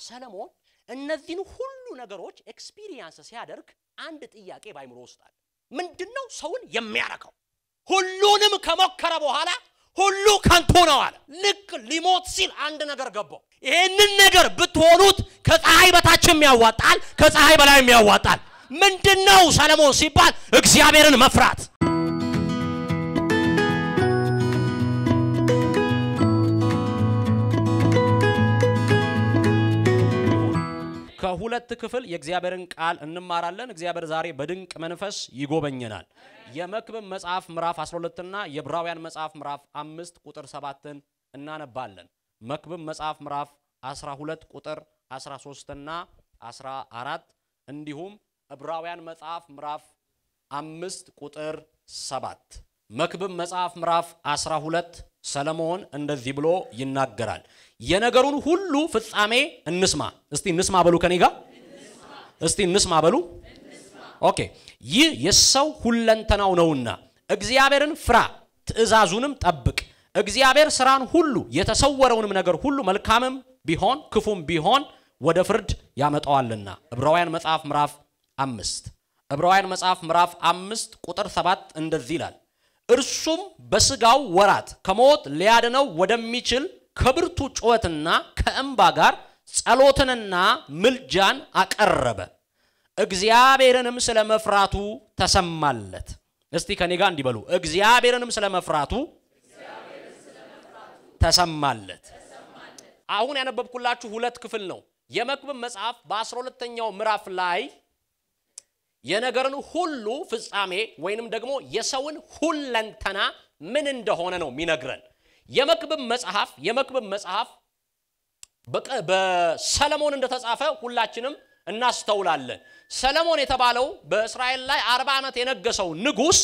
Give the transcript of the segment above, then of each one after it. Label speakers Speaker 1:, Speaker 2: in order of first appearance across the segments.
Speaker 1: ሰለሞን እነዚህን ሁሉ ነገሮች ኤክስፒሪየንስ ሲያደርግ አንድ ጥያቄ ባይምሮ ወስዳል ምንድነው ሰውን የሚያረካው ሁሉንም ከመከረ በኋላ ሁሉ ከንቱ ነው አለ ልክ ሊሞት ሲል አንድ ነገር ገባው ይሄንን ነገር ብትሆኑት ከፀሐይ በታችም ያዋጣል ከፀሐይ በላይም ያዋጣል ምንድነው ሰለሞን ሲባል እግዚአብሔርን መፍራት ከሁለት ክፍል የእግዚአብሔርን ቃል እንማራለን እግዚአብሔር ዛሬ በድንቅ መንፈስ ይጎበኘናል የመክብብ መጽሐፍ ምዕራፍ 12 እና የዕብራውያን መጽሐፍ ምዕራፍ 5 ቁጥር 7ን እናነባለን መክብብ መጽሐፍ ምዕራፍ 12 ቁጥር 13 እና 14 እንዲሁም ዕብራውያን መጽሐፍ ምዕራፍ 5 ቁጥር 7 መክብብ መጽሐፍ ምዕራፍ 12 ሰለሞን እንደዚህ ብሎ ይናገራል የነገሩን ሁሉ ፍጻሜ እንስማ እስቲ እንስማ በሉ ከኔ ጋር እስቲ እንስማ በሉ ኦኬ ይህ የሰው ሁለንተናው ነውና እግዚአብሔርን ፍራ ትእዛዙንም ጠብቅ እግዚአብሔር ስራን ሁሉ የተሰወረውንም ነገር ሁሉ መልካምም ቢሆን ክፉም ቢሆን ወደ ፍርድ ያመጣዋልና ዕብራውያን መጽሐፍ ምዕራፍ 5 ዕብራውያን መጽሐፍ ምዕራፍ 5 ቁጥር 7 እንደዚህ ይላል እርሱም በስጋው ወራት ከሞት ሊያድነው ወደሚችል ከብርቱ ጩኸትና ከእንባ ጋር ጸሎትንና ምልጃን አቀረበ እግዚአብሔርንም ስለመፍራቱ ተሰማለት እስቲ ከኔ ጋር እንዲበሉ እግዚአብሔርንም ስለመፍራቱ ተሰማለት አሁን ያነበብኩላችሁ ሁለት ክፍል ነው የመክብብ መጽሐፍ በ12ኛው ምዕራፍ ላይ የነገርን ሁሉ ፍጻሜ ወይንም ደግሞ የሰውን ሁለንተና ምን እንደሆነ ነው የሚነግረን የመክብብ መጽሐፍ በሰለሞን እንደተጻፈ ሁላችንም እናስተውላለን ሰለሞን የተባለው በእስራኤል ላይ 40 ዓመት የነገሰው ንጉስ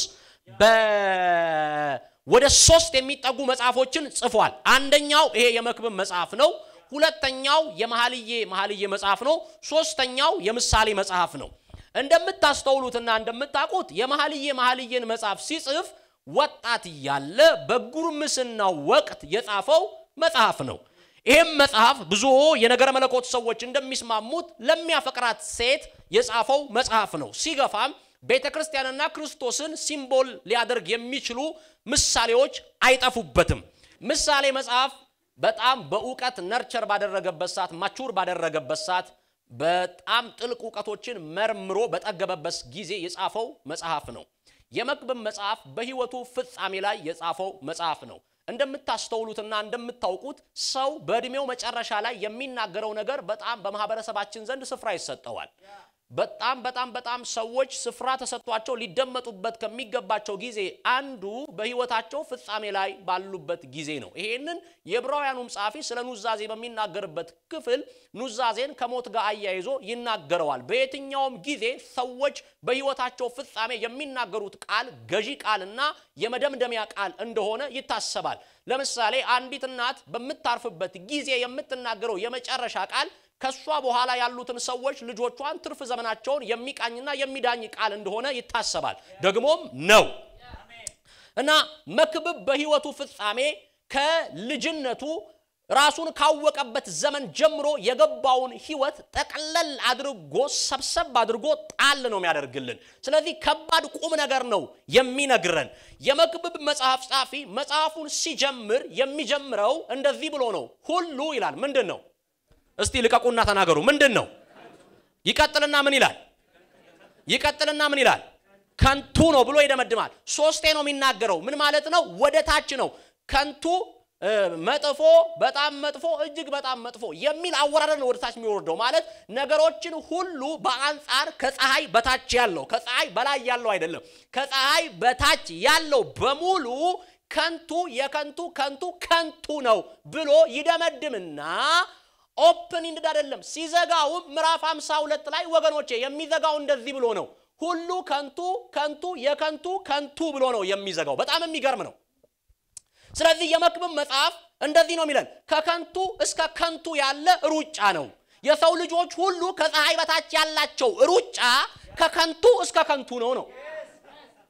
Speaker 1: ወደ 3 የሚጠጉ መጽሐፎችን ጽፏል አንደኛው ይሄ የመክብብ መጽሐፍ ነው ሁለተኛው የመኃልየ መጽሐፍ ነው ሶስተኛው የምሳሌ መጽሐፍ ነው እንደምታስተውሉትና እንደምታውቁት የመኃልየን መጽሐፍ ሲጽፍ ወጣት ያለ በጉርምስናው ወቅት የጻፈው መጽሐፍ ነው ይሄም መጽሐፍ ብዙ የነገረ መለኮት ሰዎች እንደሚስማሙት ለሚያፈቅራት ሴት የጻፈው መጽሐፍ ነው ሲገፋም ቤተክርስቲያንና ክርስቶስን ሲምቦል ሊያደርግ የሚችሉ ምሳሌዎች አይጠፉበትም ምሳሌ መጽሐፍ በጣም በእውቀት ነርቸር ባደረገበት ሰዓት ማቹር ባደረገበት ሰዓት በጣም ጥልቅ ዕውቀቶችን መርምሮ በጠገበበት ጊዜ የጻፈው መጽሐፍ ነው የመክብብ መጽሐፍ በህይወቱ ፍጻሜ ላይ የጻፈው መጽሐፍ ነው እንደምታስተውሉትና እንደምታውቁት ሰው በእድሜው መጨረሻ ላይ የሚናገረው ነገር በጣም በማህበረሰባችን ዘንድ ስፍራ ይሰጠዋል በጣም ሰዎች ስፍራ ተሰጥቷቸው ሊደመጡበት ከሚገባቸው ጊዜ አንዱ በህይወታቸው ፍጻሜ ላይ ባሉበት ጊዜ ነው ይሄንን የዕብራውያኑ ጻፊ ስለ ኑዛዜ በሚናገርበት ክፍል ኑዛዜን ከሞት ጋር አያይዞ ይናገራል በየትኛውም ጊዜ ሰዎች በህይወታቸው ፍጻሜ የሚናገሩት ቃል ገዢ ቃልና የመደምደሚያ ቃል እንደሆነ ይታሰባል ለምሳሌ አንዲት እናት በመታርፍበት ጊዜ የምትናገረው የመጨረሻ ቃል ከሷ በኋላ ያሉትን ሰዎች ልጆቿን ትርፍ ዘመናቸውን የሚቃኝና የሚዳኝ ቃል እንደሆነ ይታሰባል ደግሞም ነው እና መክብብ በህይወቱ ፍጻሜ ከልጅነቱ ራሱን ካወቀበት ዘመን ጀምሮ የገባውን ህይወት ጠቅለል አድርጎ ሰብሰብ አድርጎ ጣል ነው የሚያደርግልን ስለዚህ ከባድ ቁም ነገር ነው የሚነግረን የመክብብ መጽሐፍ ጻፊ መጽሐፉን ሲጀምር የሚጀምረው እንደዚህ ብሎ ነው ሁሉ ይላል ምንድነው እስቲ ልቀቁና ተናገሩ ምንድነው ይቀጥልና ምን ይላል ከንቱ ነው ብሎ ይደመድማል ሶስቴ ነው የሚናገረው ምን ማለት ነው ወደ ታች ነው ከንቱ መጥፎ በጣም መጥፎ እጅግ በጣም መጥፎ የሚል አወራረድ ነው ወደ ታች የሚወርደው ማለት ነገሮችን ሁሉ በአንጻር ከፀሐይ በታች ያለው ከፀሐይ በላይ ያለው አይደለም ከፀሐይ በታች ያለው በሙሉ ከንቱ ከንቱ ነው ብሎ ይደመድምና ኦፕን ኢንድ አይደለም ሲዘጋው ምዕራፍ 52 ላይ ወገኖቼ የሚዘጋው እንደዚህ ብሎ ነው ሁሉ ከንቱ ብሎ ነው የሚዘጋው በጣም የሚገርም ነው ስለዚህ የመክብብ መጽሐፍ እንደዚህ ነው የሚለን ከከንቱ እስከ ከንቱ ያለ ሩጫ ነው የሰው ልጆች ሁሉ ከፀሐይ በታች ያላቸው ሩጫ ከከንቱ እስከ ከንቱ ነው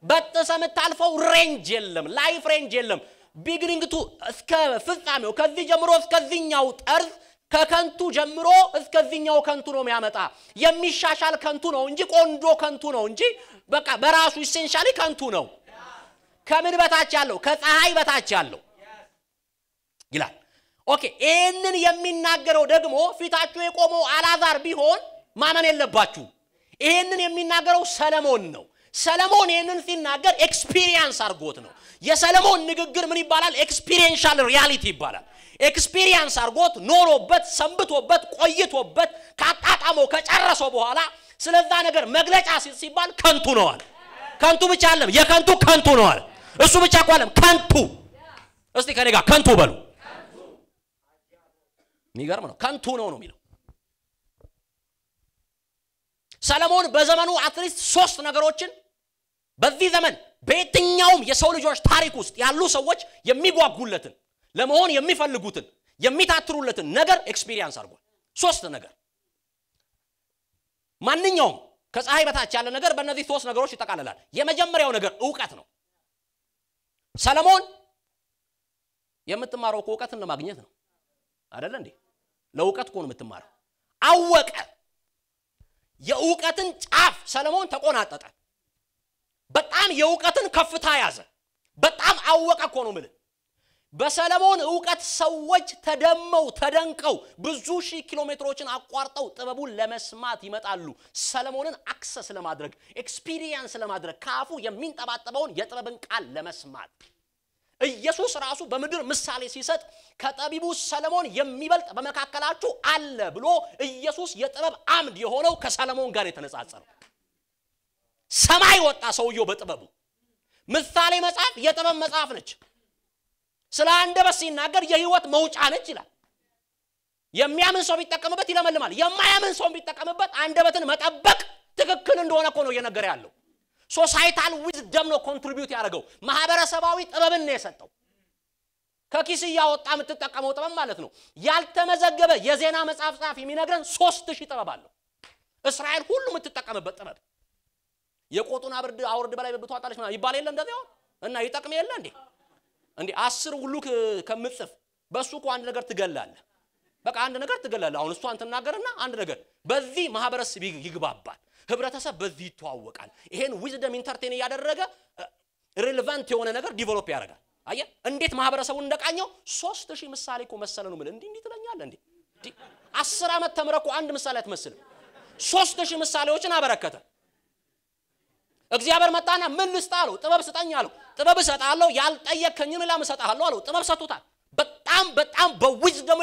Speaker 1: በተሰምታልፈው ሬንጅ የለም ላይፍ ሬንጅ የለም ቢግኒንግ ቱ እስከ ፍጻሜው ከዚህ ጀምሮ እስከዚህኛው ጠርዝ ከከንቱ ጀምሮ እስከዚህኛው ከንቱ ነው የሚያመጣ የሚሻሻል ከንቱ ነው እንጂ ቆንጆ ከንቱ ነው እንጂ በቃ በራሱ ኢሴንሻሊ ከንቱ ነው ከምን በታች ያለው ከፀሐይ በታች ያለው ይላል ኦኬ ይሄንን የሚናገረው ደግሞ ፊታችሁ የቆመው አላዛር ቢሆን ማመን የለባችሁ ይሄንን የሚናገረው ሰለሞን ነው ሰለሞን ይሄንን ሲናገር ኤክስፒሪየንስ አርጎት ነው የሰለሞን ንግግር ምን ይባላል ኤክስፒሪየንሻል ሪያሊቲ ይባላል ኤክስፒሪየንስ አርጎት ኖሮበት ሰንብቶበት ቆይቶበት ካጣጣመው ከጨረሰው በኋላ ስለዛ ነገር መግለጫ ሲባል ከንቱ ነው አለ ከንቱ ብቻ አይደለም የከንቱ ከንቱ ነው አለ እሱ ብቻ አይደለም ከንቱ እስቲ ከኔ ጋር ከንቱ በሉ የሚገርም ነው ከንቱ ነው የሚለው ሰለሞን በዘመኑ አትሊስት 3 ነገሮችን በዚህ ዘመን በየትኛውም የሰው ልጆች ታሪክ ውስጥ ያሉ ሰዎች የሚጓጉለትን ለመሆን የሚፈልጉትን የሚታትሩለትን ነገር ኤክስፒሪየንስ አድርጓል 3 ነገር ማንኛውም ከፀሐይ በታች ያለ ነገር በእነዚህ 3 ነገሮች ይጠቃለላል የመጀመሪያው ነገር ዕውቀት ነው ሰለሞን የምትማረው ዕውቀትን ለማግኘት ነው አይደል እንዴ ለዕውቀት ነው የምትማረው አወቀ የዕውቀትን ጫፍ ሰለሞን ተቆናጠጠ በጣም የዕውቀትን ከፍታ ያዘ በጣም አወቀ ነው ማለት በሰለሞን ዕውቀት ሰዎች ተደመው ተደንቀው ብዙ ሺህ ኪሎሜትሮችን አቋርጠው ጥበቡን ለመስማት ይመጣሉ ሰለሞንን አክሰስ ለማድረግ ኤክስፒሪየንስ ለማድረግ ካፉ የሚንጠባጠበውን የጥበብን ቃል ለመስማት ኢየሱስ ራሱ በመድር ምሳሌ ሲሰጥ ከጠቢቡ ሰለሞን የሚበልጥ በመካከላችሁ አለ ብሎ ኢየሱስ የጥበብ አምድ የሆነው ከሰለሞን ጋር የተነጻጸረው ሰማይ ወጣ ሰውየው በጥበቡ ምሳሌ መጽሐፍ የጥበብ መጽሐፍ ነች ስለ አንደበት ሲናገር የህይወት መውጫ ነች ይላል የሚያምን ሰው ቢጠቀምበት ይለመልማል የማያምን ሰው ቢጠቀምበት አንደበትን መጠበቅ ትክክል እንደሆነ ነው እየነገረ ያለው ሶሳይታል ዊዝደም ነው ኮንትሪቢዩት ያደርገው ማህበረሰባዊ ጥበብን ነው የሰጠው ከኪስ ያወጣ የምትጠቀመው ጥበብ ማለት ነው ያልተመዘገበ የዜና መጽሐፍ ጻፍ የሚነግረን 3000 ጥበብ አለው እስራኤል ሁሉ የምትጠቀምበት ጥበብ የቆጡን አውርድ በላይ በብቷጣለች ማለት ይባል የለ እንደዚህ እና ይጠቅም የለ እንዴ 10 ሁሉ ከምጽፍ በሱ እኮ አንድ ነገር ትገላለህ በቃ አንድ ነገር ትገላለህ አሁን እሱ አንተ ተናገርና አንድ ነገር በዚህ ማህበረሰብ ይግባባል ህብረተሰብ በዚህ ይተዋወቃል ይሄን ዊዝደም ኢንተርቴን ያደረገ ሪሌቫንት የሆነ ነገር ዲቨሎፕ ያደርጋል አየ እንዴት ማህበረሰቡን እንደቃኘው 3000 ምሳሌ እኮ መሰለ ነው ማለት እንዴ ትለኛለህ እንዴ 10 አመት ተመረኩ አንድ ምሳሌ አትመስልም 3000 ምሳሌዎችን አበረከተ እግዚአብሔር መጣና ምን ልስጣለው ጥበብ ስጠኝ አለው ጥበብ ሰጣለው ያልጠየከኝን ላም ሰጣለው አለው ጥበብ ሰጥቶታል በጣም በዊዝደም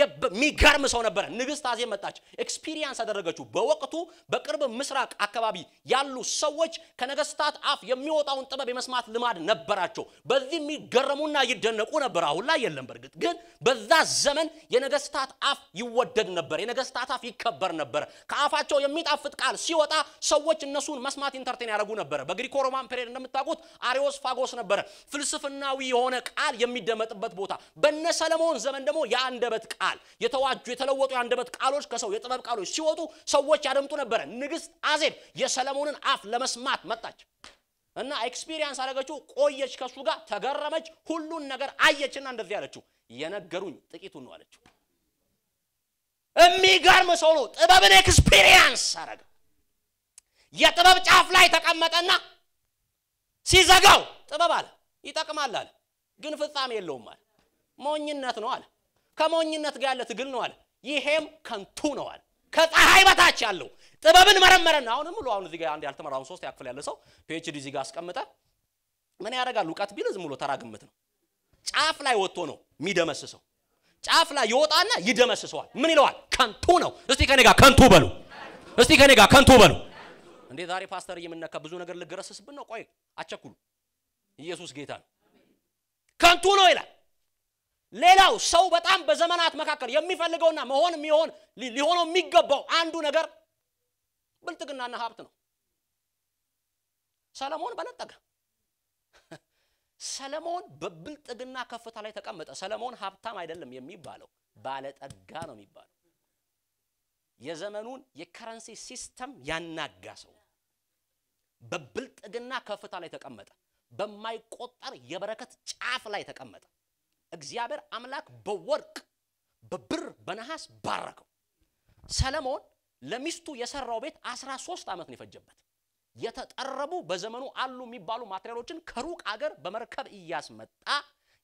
Speaker 1: የሚገርም ሰው ነበር ንግስት አዜብ መጣች ኤክስፒሪየንስ አደረገችው በወቅቱ በቅርብ ምስራቅ አካባቢ ያሉ ሰዎች ከነገስታት አፍ የሚወጣውን ጥበብ የመስማት ልማድ ነበራቸው በዚህ የሚገረሙና ይደነቁ ነበር አሁን ላይ የለም በርግጥ ግን በዛ ዘመን የነገስታት አፍ ይወደድ ነበር የነገስታት አፍ ይከበር ነበር ከአፋቸው የሚጣፍጥ ቃል ሲወጣ ሰዎች እነሱን መስማት ኢንተርቴን ያደርጉ ነበር በግሪኮ ሮማን ፔሪድ እንደምታውቁት አሪዮስፋጎስ ነበር ፍልስፍናዊ የሆነ ቃል የሚደመጥበት ቦታ በነ ሰለሞን ዘመን ደግሞ የአንደበት ቃል የተዋጁ የተለወጡ የአንደበት ቃሎች ከሰው የጥበብ ቃሎች ሲወጡ ሰዎች ያደምጡ ነበር ንግስት አዜብ የሰለሞንን አፍ ለመስማት መጣች እና ኤክስፒሪየንስ አደረገችው ቆየች ከሱ ጋር ተገረመች ሁሉን ነገር አየችና እንደዚህ ያለችው የነገሩኝ ጥቂቱን ነው አለችው የሚገርም ሰው ነው ጥበብን ኤክስፒሪየንስ አደረገ የጥበብ ጫፍ ላይ ተቀመጠና ሲዘጋው ጥበብ አለ ይጠቅማል አለ ግን ፍጻሜ የለውም አለ ሞኝነት ነው አለ ከሞኝነት ጋር ያለ ትግል ነው አለ ይሄም ከንቱ ነው አለ ከፀሐይ በታች ያለው ጥበብን መረመረና አሁንም ሁሉ አሁን እዚህ ጋር አንድ ያልተመራውን 3 ያክፍል ያለ ሰው PhD እዚህ ጋር አስቀምጠ ምን ያደርጋል ዕውቀት ቢል ዝም ብሎ ተራግምት ነው ጫፍ ላይ ወጥቶ ነው የሚደመስሰው ጫፍ ላይ ይወጣና ይደመስሰዋል ምን ይለዋል ከንቱ ነው እስቲ ከኔ ጋር ከንቱ በሉ እስቲ ከኔ ጋር ከንቱ በሉ እንዴ ዛሬ ፓስተር እየምነካ ብዙ ነገር ልገረስስብን ነው ቆይ አቸኩሉ ኢየሱስ ጌታ ነው ከንቱ ነው ይላል ሌላው ሰው በጣም በዘመናት መካከል የሚፈልገውና መሆን ሊሆነው የሚገባው አንዱ ነገር ብልጥግናና ሀብት ነው ሰለሞን በለጠገ ሰለሞን በብልጥግና ከፍታ ላይ ተቀመጠ ሰለሞን ሀብታም አይደለም የሚባለው ባለጠጋ ነው የሚባለው የዘመኑን የከረንሲ ሲስተም ያናጋ ሰው በብልጥግና ከፍታ ላይ ተቀመጠ በማይቆጠር የበረከት ጫፍ ላይ ተቀመጠ እግዚአብሔር አምላክ በወርቅ በብር በነሐስ ባረከው። ሰለሞን ለሚስቱ የሰራው ቤት 13 ዓመት ነው የፈጀበት። የተጠረቡ በዘመኑ አሉ የሚባሉ ማቴሪያሎችን ከሩቅ አገር በመርከብ እያስመጣ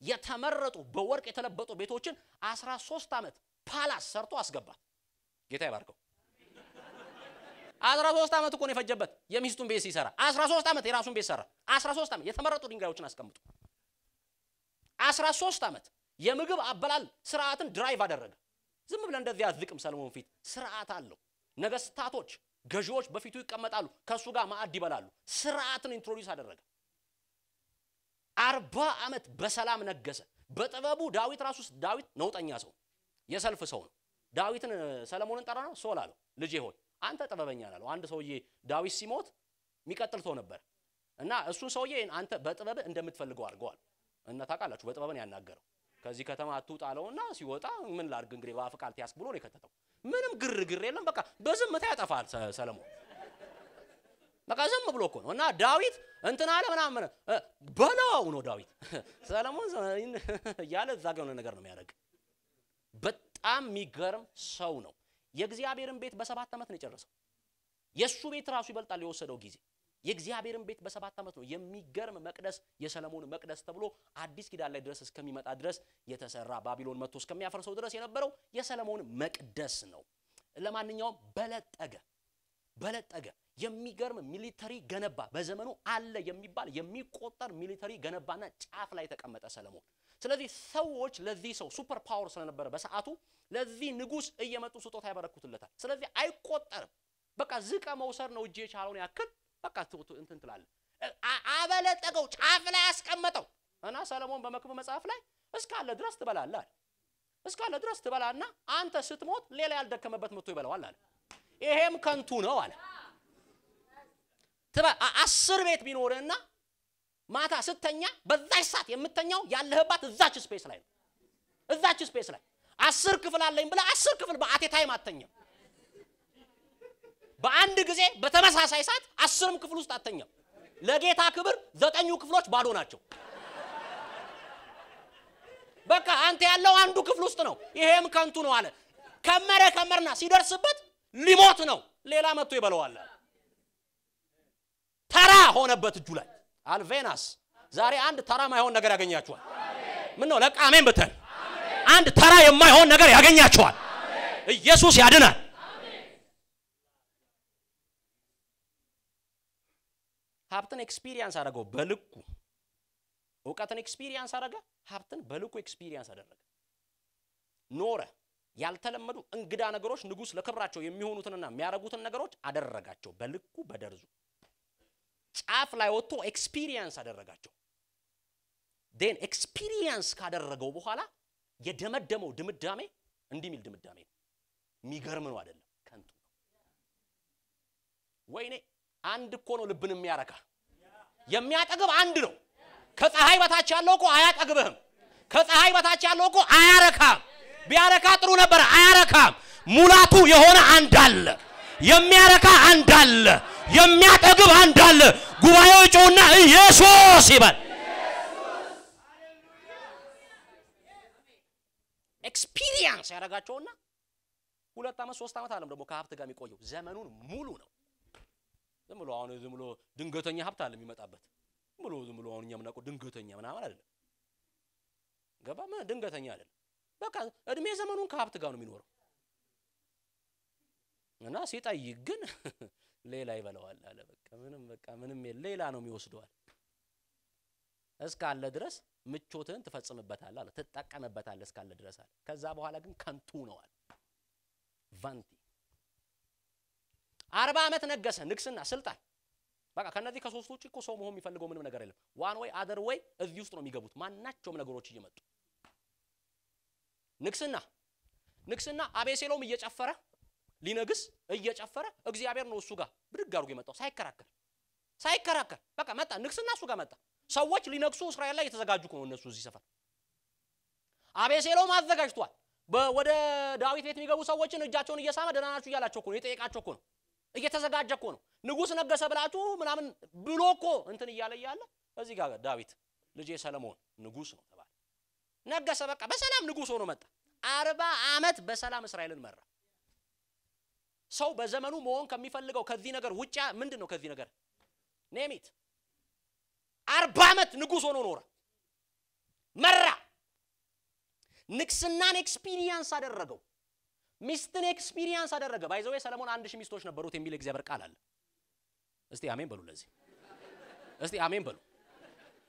Speaker 1: የተመረጡ በወርቅ የተለበጡ ቤቶችን 13 ዓመት ፓላስ ሰርቶ አስገባት። ጌታ ይባርከው። 13 ዓመት እኮ ነው የፈጀበት የሚስቱን ቤት ሲሰራ። 13 ዓመት የራሱን ቤት ሰራ። 13 ዓመት የተመረጡ ድንጋዮችን አስቀምጡ። 13 ዓመት የምግብ አበላል ስርዓትን ድራይቭ አደረገ። ዝም ብለ እንደዚህ ያዝቅም ሰለሞን ፊት ስርዓት አለው። ነገስታቶች ገዢዎች በፊቱ ይቀመጣሉ፣ ከሱ ጋር ማዕድ ይበላሉ። ስርዓትን ኢንትሮዲዩስ አደረገ። 40 ዓመት በሰላም ነገሰ። በጥበቡ ዳዊት ራሱስ ዳዊት ነውጠኛ ሰው የሰልፍ ሰው ነው። ዳዊትን ሰለሞንን ጠራና ሶል አለው፣ ልጄ ሆይ አንተ ጥበበኛ ነህ አለው። አንድ ሰውዬ ዳዊት ሲሞት የሚቀጥል ሰው ነበር እና እሱን ሰውዬ አንተ በጥበብ እንደምትፈልገው አድርገዋል እና ታውቃላችሁ በጥበብን ያናገረው ከዚህ ከተማ አትውጣለውና ሲወጣ ምን ላድርግ እንግዲህ በአፍቃል ትያስ ብሎ ነው የከተተው። ምንም ግርግር የለም። በቃ በዝምታ ያጠፋል ሰለሞን። በቃ ዝም ብሎ እኮ ነው እና ዳዊት እንትና አለ ምናምን በላው ነው ዳዊት ሰለሞን ያለ ዛጋው ነገር ነው የሚያደርግ። በጣም የሚገርም ሰው ነው። የእግዚአብሔርን ቤት በ7 ዓመት ነው የጨረሰው። የሱ ቤት ራሱ ይበልጣል የወሰደው ጊዜ። የእግዚአብሔርን ቤት በ7 ዓመት ነው። የሚገርም መቅደስ የሰለሞን መቅደስ ተብሎ አዲስ ኪዳን ላይ ድረስ እስከሚመጣ ድረስ የተሰራ ባቢሎን መጥቶ እስከሚያፈርሰው ድረስ የነበረው የሰለሞን መቅደስ ነው። ለማንኛውም በለጠገ የሚገርም ሚሊተሪ ገነባ። በዘመኑ አለ የሚባል የሚቆጠር ሚሊተሪ ገነባና ጫፍ ላይ ተቀመጠ ሰለሞን። ስለዚህ ሰዎች ለዚህ ሰው ሱፐር ፓወር ስለነበረ በሰዓቱ ለዚህ ንጉስ እየመጡ ስጦታ ያበረክቱለታል። ስለዚህ አይቆጠርም። በቃ ዝቀ መውሰድ ነው እጄ የቻለውን ያክል በቃ እንትን ትላለ። አበለጠገው ጫፍ ላይ ያስቀመጠው እና ሰለሞን በመክብብ መጽሐፍ ላይ እስካለ ድረስ ትበላለህ አለ። እስካለ ድረስ ትበላና አንተ ስትሞት ሌላ ያልደከመበት መጥቶ ይበላዋል አለ። ይሄም ከንቱ ነው አለ። 10 ቤት ቢኖርና ማታ ስተኛ በዛች ሰዓት የምተኛው ያለህባት እዛች ስፔስ ላይ ነው። እዛች ስፔስ ላይ 10 ክፍል አለኝ ብለ 10 ክፍል በአቴ ታይም አተኛም። በአንድ ጊዜ በተመሳሳይ ሰዓት 10 ክፍል ውስጥ አተኛም። ለጌታ ክብር 9 ክፍሎች ባዶ ናቸው። በቃ አንተ ያለው አንዱ ክፍል ውስጥ ነው። ይሄም ከንቱ ነው አለ። ከመረና ሲደርስበት ሊሞት ነው ሌላ መጥቶ ይበለዋል። ተራ ሆነበት እጁ ላይ አልቬናስ። ዛሬ አንድ ተራ ማይሆን ነገር ያገኛችኋል። ምን ነው ለቃ አሜን በተን አንድ ተራ የማይሆን ነገር ያገኛችኋል። ኢየሱስ ያድናል። ሀብትን ኤክስፒሪየንስ አደረገው በልኩ። ዕውቀትን ኤክስፒሪየንስ አደረገ፣ ሀብትን በልኩ ኤክስፒሪየንስ አደረገ። ኖረ። ያልተለመዱ እንግዳ ነገሮች ንጉስ ለክብራቸው የሚሆኑትንና የሚያረጉትን ነገሮች አደረጋቸው በልኩ በደርዙ። ጫፍ ላይ ወጥቶ ኤክስፒሪየንስ አደረጋቸው። ዴን ኤክስፒሪየንስ ካደረገው በኋላ የደመደመው ድምዳሜ እንዲሚል ድምዳሜ ነው። የሚገርም ነው አይደለም? ከንቱ ነው። ወይኔ አንድ እኮ ነው ልብን የሚያረካ የሚያጠግብ አንድ ነው። ከፀሐይ በታች ያለው እኮ አያጠግብህም። ከፀሐይ በታች ያለው እኮ አያረካም። ቢያረካ ጥሩ ነበር፣ አያረካም። ሙላቱ የሆነ አንድ አለ። የሚያረካ አንድ አለ። የሚያጠግብ አንድ አለ። ጉባኤው ጮና ኢየሱስ ይባል። ኤክስፒሪየንስ ያደረጋቸውና 2 ዓመት 3 ዓመት አለም ደግሞ ከሀብት ጋር የሚቆየው ዘመኑን ሙሉ ነው። ዝም ብሎ ድንገተኛ ሀብት አለ የሚመጣበት። ዝም ብሎ አሁን እኛ ምናውቀው ድንገተኛ ምናምን አይደለም። ገባ? ድንገተኛ አይደለም። በቃ እድሜ ዘመኑን ከሀብት ጋር ነው የሚኖረው። እና ሲጠይቅ ግን ሌላ ይበላዋል አለ። በቃ ምንም ሌላ ነው የሚወስደዋል። እስካለ ድረስ ምቾትን ትፈጽምበታለህ አለ፣ ትጠቀምበታለህ እስካለ ድረስ አለ። ከዛ በኋላ ግን ከንቱ ነው አለ። ቫንቲ 40 ዓመት ነገሰ። ንግስና ስልጣን በቃ ከነዚህ ከሶስቱ ውጪ እኮ ሰው መሆን የሚፈልገው ምንም ነገር የለም። ዋን ወይ አደር ወይ እዚህ ውስጥ ነው የሚገቡት ማናቸውም ነገሮች እየመጡ። ንግስና አቤሴሎም እየጨፈረ ሊነግስ እየጨፈረ እግዚአብሔር ነው እሱ ጋር ብድግ አድርጎ የመጣው ሳይከራከር በቃ መጣ። ንግስና እሱ ጋር መጣ። ሰዎች ሊነግሱ እስራኤል ላይ የተዘጋጁ ነው እነሱ እዚህ ሰፈር። አቤሴሎም አዘጋጅቷል። ወደ ዳዊት ቤት የሚገቡ ሰዎችን እጃቸውን እየሳመ ደህና ናችሁ እያላቸው እኮ ነው፣ የጠየቃቸው እኮ ነው፣ እየተዘጋጀ እኮ ነው። ንጉስ ነገሰ ብላችሁ ምናምን ብሎ እኮ እንትን እያለ እዚህ ጋር ዳዊት ልጄ ሰለሞን ንጉስ ነው ተባለ። ነገሰ። በቃ በሰላም ንጉስ ሆኖ መጣ። 40 ዓመት በሰላም እስራኤልን መራ። ሰው በዘመኑ መሆን ከሚፈልገው ከዚህ ነገር ውጪ ምንድነው ከዚህ ነገር ኔሚት 40 ዓመት ንጉስ ሆኖ ኖረ መራ። ንግስናን ኤክስፒሪየንስ አደረገው። ሚስትን ኤክስፒሪየንስ አደረገ። ባይዘው ሰለሞን 1000 ሚስቶች ነበሩት የሚል እግዚአብሔር ቃል አለ። እስቲ አሜን በሉ ለዚህ። እስቲ አሜን በሉ።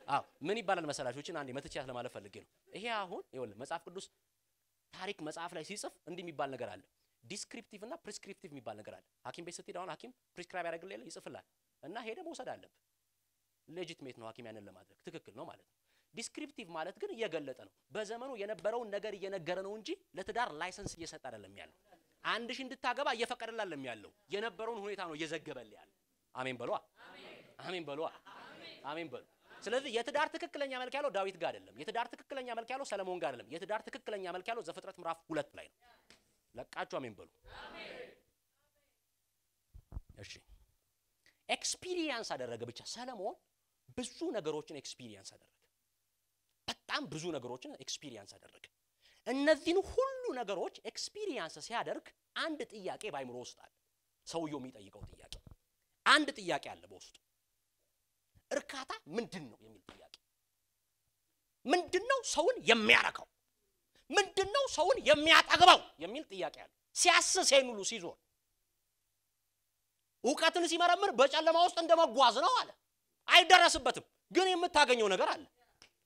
Speaker 1: አዎ ምን ይባላል መሰላችሁ? እቺን አንዴ መትቻት ለማለት ፈልጌ ነው። ይሄ አሁን ይኸውልህ መጽሐፍ ቅዱስ ታሪክ መጽሐፍ ላይ ሲጽፍ እንዲህ የሚባል ነገር አለ። ዲስክሪፕቲቭ እና ፕሪስክሪፕቲቭ የሚባል ነገር አለ። ሐኪም ቤት ስትሄድ አሁን ሐኪም ፕሪስክራይብ ያደርግልህ ይጽፍልሃል እና ሄደ መውሰድ አለብህ። ሌጂቲሜት ነው ሐኪም ያንን ለማድረግ ትክክል ነው ማለት ነው። ዲስክሪፕቲቭ ማለት ግን እየገለጠ ነው። በዘመኑ የነበረውን ነገር እየነገረ ነው እንጂ ለትዳር ላይሰንስ እየሰጠ አይደለም ያለው። 1000 እንድታገባ እየፈቀደልህ አይደለም ያለው። የነበረውን ሁኔታ ነው እየዘገበልህ ያለው። አሜን በሉ። አሜን በሉ። አሜን በሉ። ስለዚህ የትዳር ትክክለኛ መልክ ያለው ዳዊት ጋር አይደለም። የትዳር ትክክለኛ መልክ ያለው ሰለሞን ጋር አይደለም። የትዳር ትክክለኛ መልክ ያለው ዘፍጥረት ምዕራፍ 2 ላይ ነው። ለቃችሁ አሜን በሉ። እሺ ኤክስፒሪየንስ አደረገ ብቻ ሰለሞን ብዙ ነገሮችን ኤክስፒሪየንስ አደረገ። በጣም ብዙ ነገሮችን ኤክስፒሪየንስ አደረገ። እነዚህን ሁሉ ነገሮች ኤክስፒሪየንስ ሲያደርግ አንድ ጥያቄ ባይምሮ ውስጥ አለ። ሰውየው የሚጠይቀው ጥያቄ አንድ ጥያቄ አለ በውስጡ። እርካታ ምንድነው የሚል ጥያቄ። ምንድነው ሰውን የሚያረካው? ምንድነው ሰውን የሚያጠግበው የሚል ጥያቄ አለ። ሲያስስ ሁሉ ሲዞር ዕውቀትን ሲመረምር በጨለማ ውስጥ እንደመጓዝ ነው አለ። አይደረስበትም ግን የምታገኘው ነገር አለ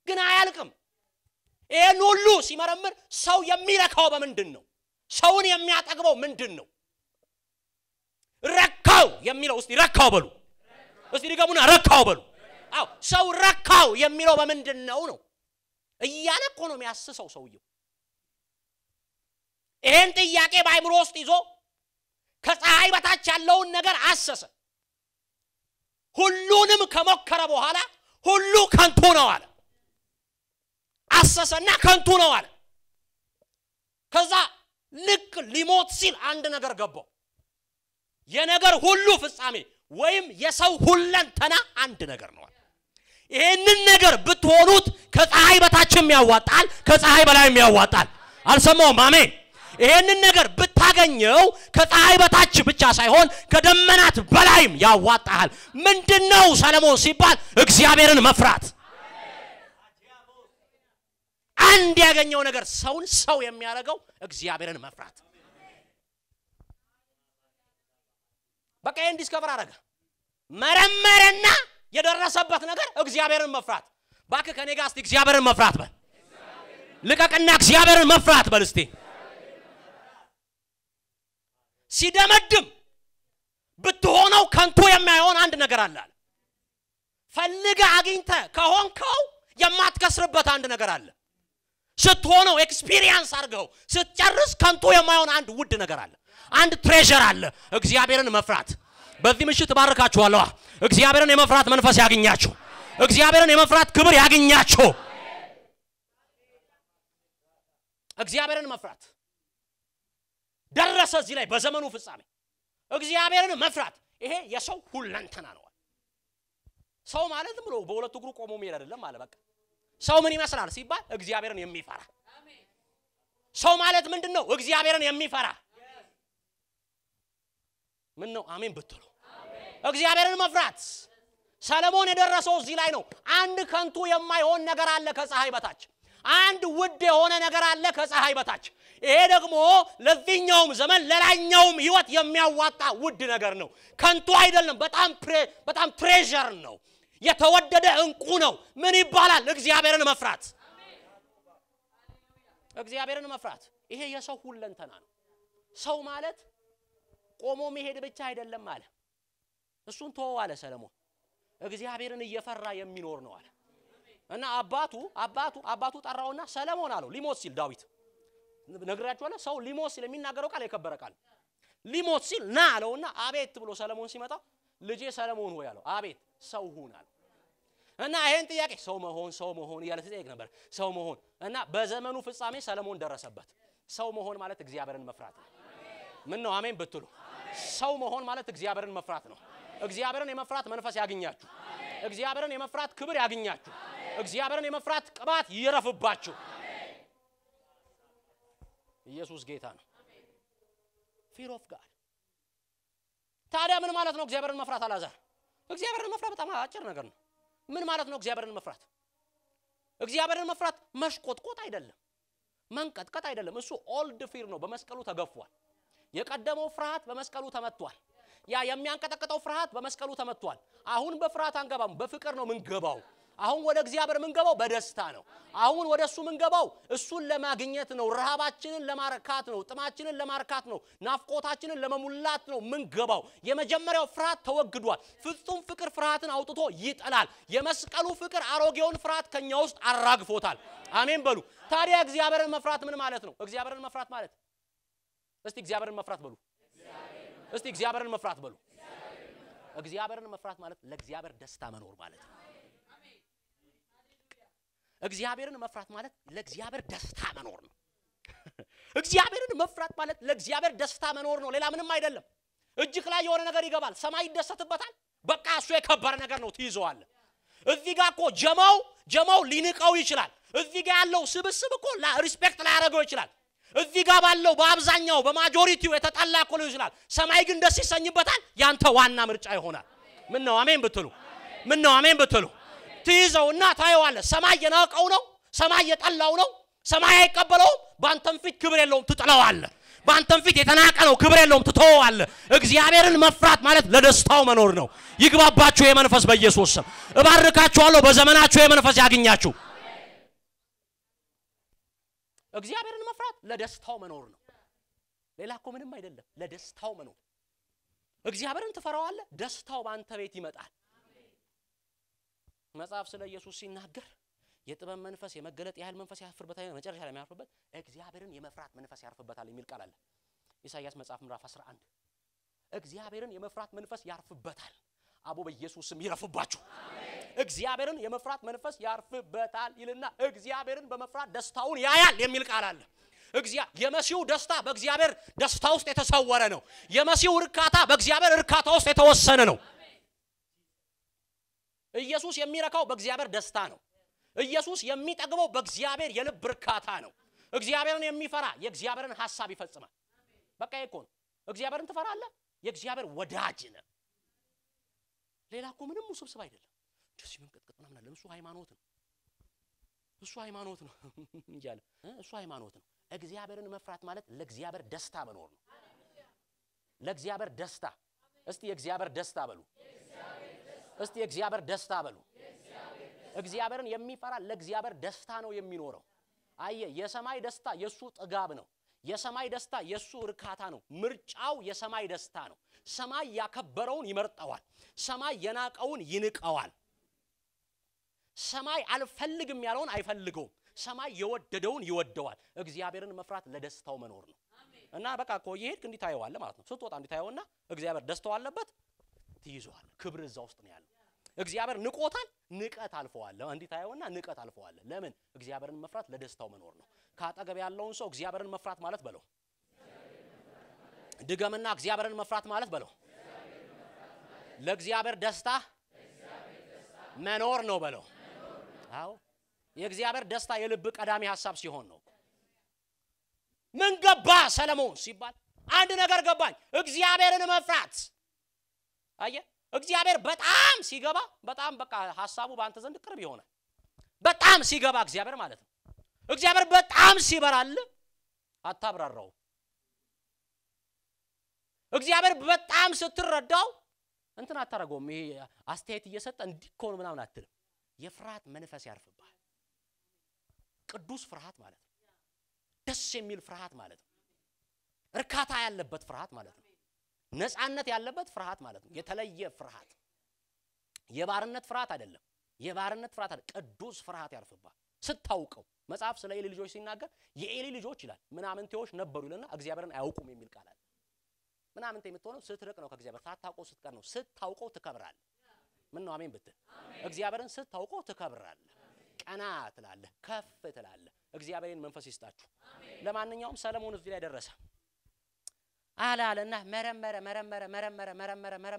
Speaker 1: ግን አያልቅም። ይሄን ሁሉ ሲመረምር ሰው የሚረካው በምንድነው? ሰውን የሚያጠግበው ምንድነው? ረካው የሚለው እስቲ ረካው በሉ። እስቲ ድገሙና ረካው በሉ። አው ሰው ረካው የሚለው በምንድነው ነው እያለ እኮ ነው የሚያስሰው ሰውየው። ይሄን ጥያቄ ባይምሮ ውስጥ ይዞ ከፀሐይ በታች ያለውን ነገር አሰሰ። ሁሉንም ከመከረ በኋላ ሁሉ ከንቱ ነው አለ። አሰሰና ከንቱ ነው አለ። ከዛ ልክ ሊሞት ሲል አንድ ነገር ገባው። የነገር ሁሉ ፍጻሜ ወይም የሰው ሁለንተና አንድ ነገር ነው። ይሄንን ነገር ብትሆኑት ከፀሐይ በታችም ያዋጣል ከፀሐይ በላይም ያዋጣል። አልሰማውም? አሜን። ይሄንን ነገር ብታገኘው ከፀሐይ በታች ብቻ ሳይሆን ከደመናት በላይም ያዋጣል። ምንድነው ሰለሞን ሲባል እግዚአብሔርን መፍራት። አንድ ያገኘው ነገር ሰውን ሰው የሚያደርገው እግዚአብሔርን መፍራት። በቃ ይሄን ዲስከቨር አደረገ። መረመረና የደረሰበት ነገር እግዚአብሔርን መፍራት። ባክ ከኔ ጋር እስቲ እግዚአብሔርን መፍራት በል። ልቀቅና እግዚአብሔርን መፍራት በል እስቲ። ሲደመድም ብትሆነው ከንቱ የማይሆን አንድ ነገር አለ። ፈልገ አግኝተ ከሆንከው የማትከስርበት አንድ ነገር አለ። ስትሆነው ኤክስፒሪየንስ አድርገው ስትጨርስ ከንቱ የማይሆን አንድ ውድ ነገር አለ። አንድ ትሬዠር አለ። እግዚአብሔርን መፍራት። በዚህ ምሽት ባርካችኋለሁ። እግዚአብሔርን የመፍራት መንፈስ ያገኛችሁ። እግዚአብሔርን የመፍራት ክብር ያገኛችሁ። እግዚአብሔርን መፍራት ደረሰ እዚህ ላይ በዘመኑ ፍጻሜ እግዚአብሔርን መፍራት። ይሄ የሰው ሁለንተና ነው። ሰው ማለት ብሎ በሁለት እግሩ ቆሞ መሄድ አይደለም ማለት በቃ። ሰው ምን ይመስላል ሲባል እግዚአብሔርን የሚፈራ ሰው ማለት ምንድነው? እግዚአብሔርን የሚፈራ ምን ነው? አሜን ብትሉ እግዚአብሔርን መፍራት። ሰለሞን የደረሰው እዚህ ላይ ነው። አንድ ከንቱ የማይሆን ነገር አለ ከፀሐይ በታች። አንድ ውድ የሆነ ነገር አለ ከፀሐይ በታች። ይሄ ደግሞ ለዚህኛውም ዘመን ለላይኛውም ህይወት የሚያዋጣ ውድ ነገር ነው። ከንቱ አይደለም። በጣም ትሬዠር ነው። የተወደደ እንቁ ነው። ምን ይባላል? እግዚአብሔርን መፍራት። እግዚአብሔርን መፍራት ይሄ የሰው ሁለንተና ነው። ሰው ማለት ቆሞ መሄድ ብቻ አይደለም አለ። እሱን ተወው አለ ሰለሞን። እግዚአብሔርን እየፈራ የሚኖር ነው አለ። እና አባቱ ጠራውና ሰለሞን አለው ሊሞት ሲል ዳዊት ነግራችኋለሁ። ሰው ሊሞት ሲል የሚናገረው ቃል የከበረ ቃል። ሊሞት ሲል ና አለውና አቤት ብሎ ሰለሞን ሲመጣ ልጄ ሰለሞን ሆይ አለው። አቤት ሰው ሁን አለው። እና ይሄን ጥያቄ ሰው መሆን እያለ ተጠየቅ ነበር። ሰው መሆን እና በዘመኑ ፍጻሜ ሰለሞን ደረሰበት። ሰው መሆን ማለት እግዚአብሔርን መፍራት ነው። ምን ነው? አሜን ብትሉ ሰው መሆን ማለት እግዚአብሔርን መፍራት ነው። እግዚአብሔርን የመፍራት መንፈስ ያገኛችሁ። እግዚአብሔርን የመፍራት ክብር ያገኛችሁ። እግዚአብሔርን የመፍራት ቅባት ይረፍባችሁ። ኢየሱስ ጌታ ነው። fear of God ታዲያ ምን ማለት ነው እግዚአብሔርን መፍራት? አላዛር እግዚአብሔርን መፍራት በጣም አጭር ነገር ነው። ምን ማለት ነው እግዚአብሔርን መፍራት? እግዚአብሔርን መፍራት መሽቆጥቆጥ አይደለም፣ መንቀጥቀጥ አይደለም። እሱ ኦልድ ፊር ነው። በመስቀሉ ተገፏል። የቀደመው ፍርሃት በመስቀሉ ተመቷል። ያ የሚያንቀጠቅጠው ፍርሃት በመስቀሉ ተመቷል። አሁን በፍርሃት አንገባም፣ በፍቅር ነው ምንገባው። አሁን ወደ እግዚአብሔር ምንገባው በደስታ ነው። አሁን ወደሱ ምንገባው እሱን ለማግኘት ነው። ረሃባችንን ለማርካት ነው። ጥማችንን ለማርካት ነው። ናፍቆታችንን ለመሙላት ነው ምንገባው። የመጀመሪያው ፍርሃት ተወግዷል። ፍጹም ፍቅር ፍርሃትን አውጥቶ ይጠላል። የመስቀሉ ፍቅር አሮጌውን ፍርሃት ከኛ ውስጥ አራግፎታል። አሜን በሉ። ታዲያ እግዚአብሔርን መፍራት ምን ማለት ነው? እግዚአብሔርን መፍራት ማለት እስቲ እግዚአብሔርን መፍራት በሉ። እስቲ እግዚአብሔርን መፍራት በሉ። እግዚአብሔርን መፍራት ማለት ለእግዚአብሔር ደስታ መኖር ማለት ነው። እግዚአብሔርን መፍራት ማለት ለእግዚአብሔር ደስታ መኖር ነው። እግዚአብሔርን መፍራት ማለት ለእግዚአብሔር ደስታ መኖር ነው። ሌላ ምንም አይደለም። እጅክ ላይ የሆነ ነገር ይገባል፣ ሰማይ ይደሰትበታል። በቃ እሱ የከበረ ነገር ነው፣ ትይዘዋለህ። እዚህ ጋር እኮ ጀማው ሊንቀው ይችላል። እዚህ ጋር ያለው ስብስብ እኮ ሪስፔክት ላይ ያደርገው ይችላል። እዚህ ጋር ባለው በአብዛኛው በማጆሪቲው የተጠላ እኮ ነው ይችላል። ሰማይ ግን ደስ ይሰኝበታል። ያንተ ዋና ምርጫ ይሆናል። ምን ነው አሜን ብትሉ? ምን ነው አሜን ብትሉ? ትይዘውና ታየዋለህ። ሰማይ የናቀው ነው፣ ሰማይ የጠላው ነው፣ ሰማይ አይቀበለውም። ባንተም ፊት ክብር የለውም፣ ትጥለዋለህ። ባንተም ፊት የተናቀ ነው፣ ክብር የለውም፣ ትተወዋለህ። እግዚአብሔርን መፍራት ማለት ለደስታው መኖር ነው። ይግባባችሁ የመንፈስ በኢየሱስ ስም እባርካችኋለሁ። በዘመናችሁ የመንፈስ ያግኛችሁ። እግዚአብሔርን መፍራት ለደስታው መኖር ነው። ሌላ እኮ ምንም አይደለም፣ ለደስታው መኖር። እግዚአብሔርን ትፈራዋለህ፣ ደስታው ባንተ ቤት ይመጣል። መጽሐፍ ስለ ኢየሱስ ሲናገር የጥበብ መንፈስ የመገለጥ ያህል መንፈስ ያርፍበታል፣ መጨረሻ ላይ የሚያርፍበት እግዚአብሔርን የመፍራት መንፈስ ያርፍበታል የሚል ቃል አለ። ኢሳይያስ መጽሐፍ ምዕራፍ 11 እግዚአብሔርን የመፍራት መንፈስ ያርፍበታል። አቦ በኢየሱስ ስም ይረፍባችሁ። እግዚአብሔርን የመፍራት መንፈስ ያርፍበታል ይልና እግዚአብሔርን በመፍራት ደስታውን ያያል የሚል ቃል አለ። የመሲሁ ደስታ በእግዚአብሔር ደስታ ውስጥ የተሰወረ ነው። የመሲሁ እርካታ በእግዚአብሔር እርካታ ውስጥ የተወሰነ ነው። ኢየሱስ የሚረካው በእግዚአብሔር ደስታ ነው። ኢየሱስ የሚጠግበው በእግዚአብሔር የልብ እርካታ ነው። እግዚአብሔርን የሚፈራ የእግዚአብሔርን ሐሳብ ይፈጽማል። በቃ ይሄ እኮ ነው። እግዚአብሔርን ትፈራለህ፣ የእግዚአብሔር ወዳጅ ነህ። ሌላ እኮ ምንም ውስብስብ አይደለም። ደስ መንቀጥቀጥ ምናምን አለ። እሱ ሃይማኖት ነው። እሱ ሃይማኖት ነው እንጃለ እሱ ሃይማኖት ነው። እግዚአብሔርን መፍራት ማለት ለእግዚአብሔር ደስታ መኖር ነው። ለእግዚአብሔር ደስታ። እስቲ የእግዚአብሔር ደስታ በሉ። እስቲ የእግዚአብሔር ደስታ በሉ። እግዚአብሔርን የሚፈራ ለእግዚአብሔር ደስታ ነው የሚኖረው። አየ የሰማይ ደስታ የሱ ጥጋብ ነው። የሰማይ ደስታ የሱ እርካታ ነው። ምርጫው የሰማይ ደስታ ነው። ሰማይ ያከበረውን ይመርጠዋል። ሰማይ የናቀውን ይንቀዋል። ሰማይ አልፈልግም ያለውን አይፈልገውም። ሰማይ የወደደውን ይወደዋል። እግዚአብሔርን መፍራት ለደስታው መኖር ነው። እና በቃ እኮ ይሄድ እንዴ ታየዋለህ ማለት ነው። ስትወጣ እንዴ ታየውና እግዚአብሔር ደስታው አለበት ትይዘዋል። ክብር እዛ ውስጥ ነው ያለው። እግዚአብሔር ንቆታል፣ ንቀት አልፈዋል። እንዴ ታየውና ንቀት አልፈዋል። ለምን? እግዚአብሔርን መፍራት ለደስታው መኖር ነው። ካጠገብ ያለውን ሰው እግዚአብሔርን መፍራት ማለት በለው። ድገምና እግዚአብሔርን መፍራት ማለት በለው። ለእግዚአብሔር ደስታ መኖር ነው በለው። አዎ የእግዚአብሔር ደስታ የልብ ቀዳሚ ሐሳብ ሲሆን ነው። ምን ገባ ሰለሞን ሲባል አንድ ነገር ገባኝ። እግዚአብሔርን መፍራት አየ እግዚአብሔር በጣም ሲገባ በጣም በቃ ሐሳቡ ባንተ ዘንድ ቅርብ ይሆናል። በጣም ሲገባ እግዚአብሔር ማለት ነው። እግዚአብሔር በጣም ሲበራል አታብራራው። እግዚአብሔር በጣም ስትረዳው እንትን አታረጋውም። ይሄ አስተያየት እየሰጠ እንዲኮን ምናምን አትልም። የፍርሃት መንፈስ ያርፍብሃል። ቅዱስ ፍርሃት ማለት ነው። ደስ የሚል ፍርሃት ማለት ነው። እርካታ ያለበት ፍርሃት ማለት ነው። ነፃነት ያለበት ፍርሃት ማለት ነው። የተለየ ፍርሃት፣ የባርነት ፍርሃት አይደለም። የባርነት ፍርሃት አይደለም። ቅዱስ ፍርሃት ያርፍብሃል ስታውቀው። መጽሐፍ ስለ ኤሊ ልጆች ሲናገር የኤሊ ልጆች ይላል ምናምንቴዎች ነበሩ ይልና እግዚአብሔርን አያውቁም የሚል ቃል አለ። ምናምንቴ የምትሆነው ስትርቅ ነው ከእግዚአብሔር። ሳታውቀው ስትቀር ነው። ስታውቀው ትከብራለህ። ምን ነው አሜን ብትል? እግዚአብሔርን ስታውቀው ትከብራለህ፣ ቀና ትላለህ፣ ከፍ ትላለህ። እግዚአብሔርን መንፈስ ይስጣችሁ። ለማንኛውም ሰለሞን እዚህ ላይ ደረሰ አላለና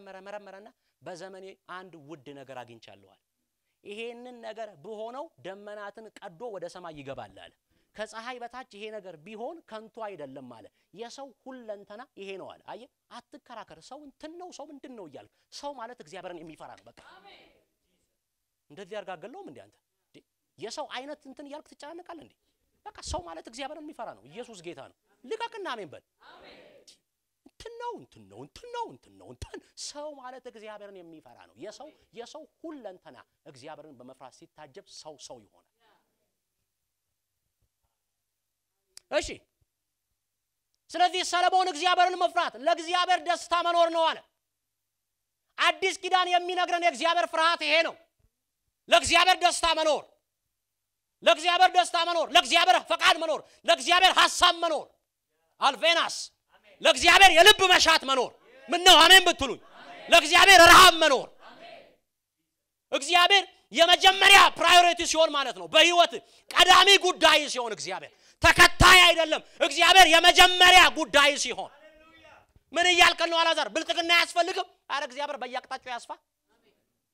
Speaker 1: መረመረና በዘመኔ አንድ ውድ ነገር አግኝቻለሁ። ይሄንን ነገር በሆነው ደመናትን ቀዶ ወደ ሰማይ ይገባል አለ። ከፀሐይ በታች ይሄ ነገር ቢሆን ከንቱ አይደለም አለ። የሰው ሁለንተና ይሄ ነው አለ። አየ አትከራከር። ሰው እንትን ነው ሰው ምንድነው ይያል። ሰው ማለት እግዚአብሔርን የሚፈራ ነው በቃ። እንደዚህ ያርጋገለውም እንዴ አንተ የሰው አይነት እንትን ይያልክ ትጫነቃለህ እንዴ? በቃ ሰው ማለት እግዚአብሔርን የሚፈራ ነው። ኢየሱስ ጌታ ነው። ልቀቅና አሜን በል። እንትን ሰው ማለት እግዚአብሔርን የሚፈራ ነው። የሰው ሁለንተና እግዚአብሔርን በመፍራት ሲታጀብ ሰው ይሆናል። እሺ ስለዚህ ሰለሞን እግዚአብሔርን መፍራት ለእግዚአብሔር ደስታ መኖር ነው አለ። አዲስ ኪዳን የሚነግረን የእግዚአብሔር ፍርሃት ይሄ ነው። ለእግዚአብሔር ደስታ መኖር፣ ለእግዚአብሔር ፈቃድ መኖር፣ ለእግዚአብሔር ሐሳብ መኖር፣ አልቬናስ ለእግዚአብሔር የልብ መሻት መኖር። ምን ነው አሜን ብትሉኝ? ለእግዚአብሔር ረሃብ መኖር። እግዚአብሔር የመጀመሪያ ፕራዮሪቲ ሲሆን ማለት ነው። በህይወት ቀዳሚ ጉዳይ ሲሆን እግዚአብሔር ተከታይ አይደለም። እግዚአብሔር የመጀመሪያ ጉዳይ ሲሆን ምን ይያልከን ነው አላዛር? ብልጥግና ያስፈልግም? አረ እግዚአብሔር በየአቅጣጫው ያስፋ።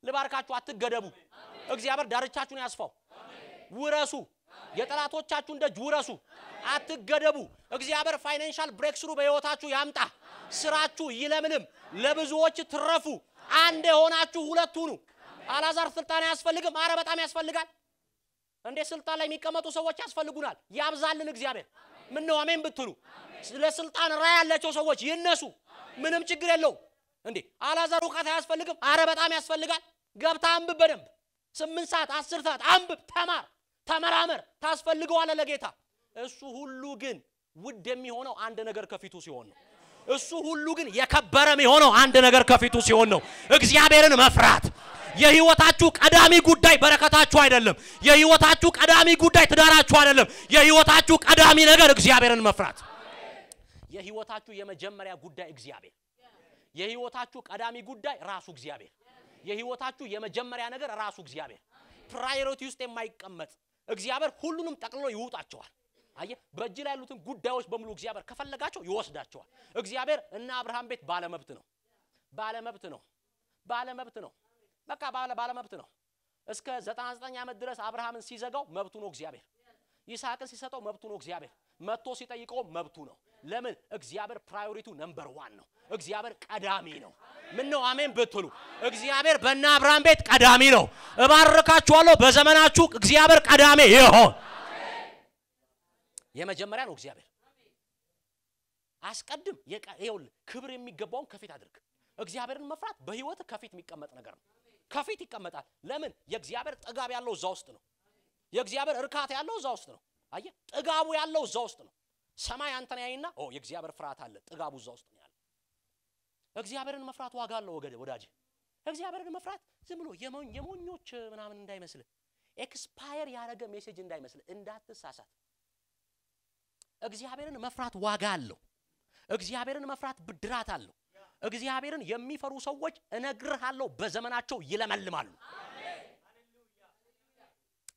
Speaker 1: ልባርካችሁ አትገደቡ። እግዚአብሔር ዳርቻችሁን ያስፋው። ውረሱ፣ የጠላቶቻችሁን ደጅ ውረሱ፣ አትገደቡ። እግዚአብሔር ፋይናንሻል ብሬክስሩ በህይወታችሁ ያምጣ። ስራችሁ ይለምልም፣ ለብዙዎች ትረፉ። አንድ ሆናችሁ ሁለት ሁኑ። አላዛር ስልጣን ያስፈልግም? አረ በጣም ያስፈልጋል። እንደ ስልጣን ላይ የሚቀመጡ ሰዎች ያስፈልጉናል። ያብዛልን እግዚአብሔር። ምን ነው አሜን ብትሉ? ለስልጣን ራይ ያላቸው ሰዎች ይነሱ። ምንም ችግር የለው። እንዴ አላዛር ዕውቀት ያስፈልግም? አረ በጣም ያስፈልጋል። ገብታ አንብብ በደንብ 8 ሰዓት 10 ሰዓት አንብብ፣ ተማር፣ ተመራመር። ታስፈልገዋለህ ለጌታ። እሱ ሁሉ ግን ውድ የሚሆነው አንድ ነገር ከፊቱ ሲሆን ነው። እሱ ሁሉ ግን የከበረ የሚሆነው አንድ ነገር ከፊቱ ሲሆን ነው። እግዚአብሔርን መፍራት። የህይወታችሁ ቀዳሚ ጉዳይ በረከታችሁ አይደለም። የህይወታችሁ ቀዳሚ ጉዳይ ትዳራችሁ አይደለም። የህይወታችሁ ቀዳሚ ነገር እግዚአብሔርን መፍራት። የህይወታችሁ የመጀመሪያ ጉዳይ እግዚአብሔር። የህይወታችሁ ቀዳሚ ጉዳይ ራሱ እግዚአብሔር። የህይወታችሁ የመጀመሪያ ነገር ራሱ እግዚአብሔር። ፕራዮሪቲ ውስጥ የማይቀመጥ እግዚአብሔር ሁሉንም ጠቅልሎ ይውጣቸዋል። አየ በእጅ ላይ ያሉትን ጉዳዮች በሙሉ እግዚአብሔር ከፈለጋቸው ይወስዳቸዋል። እግዚአብሔር እና አብርሃም ቤት ባለመብት ነው። በቃ ባለመብት ነው። እስከ 99 ዓመት ድረስ አብርሃምን ሲዘጋው መብቱ ነው እግዚአብሔር። ይስሐቅን ሲሰጠው መብቱ ነው እግዚአብሔር። መጥቶ ሲጠይቀው መብቱ ነው። ለምን? እግዚአብሔር ፕራዮሪቲው ነምበር 1 ነው። እግዚአብሔር ቀዳሚ ነው። ምን ነው አሜን ብትሉ? እግዚአብሔር በእና አብርሃም ቤት ቀዳሚ ነው። እባርካችኋለሁ። በዘመናችሁ እግዚአብሔር ቀዳሚ ይሁን። የመጀመሪያ ነው እግዚአብሔር። አስቀድም ይኸውልህ ክብር የሚገባውን ከፊት አድርግ። እግዚአብሔርን መፍራት በህይወት ከፊት የሚቀመጥ ነገር ነው። ከፊት ይቀመጣል። ለምን? የእግዚአብሔር ጥጋብ ያለው እዛ ውስጥ ነው። የእግዚአብሔር እርካታ ያለው እዛ ውስጥ ነው። አየ ጥጋቡ ያለው እዛ ውስጥ ነው። ሰማይ አንተን ያይና የእግዚአብሔር ፍርሃት አለ። ጥጋቡ እዛ ውስጥ ነው ያለው። እግዚአብሔርን መፍራት ዋጋ አለው ወዳጅ። እግዚአብሔርን መፍራት ዝም ብሎ የሞኞች ምናምን እንዳይመስል፣ ኤክስፓየር ያደረገ ሜሴጅ እንዳይመስል፣ እንዳትሳሳት። እግዚአብሔርን መፍራት ዋጋ አለው። እግዚአብሔርን መፍራት ብድራት አለው። እግዚአብሔርን የሚፈሩ ሰዎች እነግርሃለሁ በዘመናቸው ይለመልማሉ።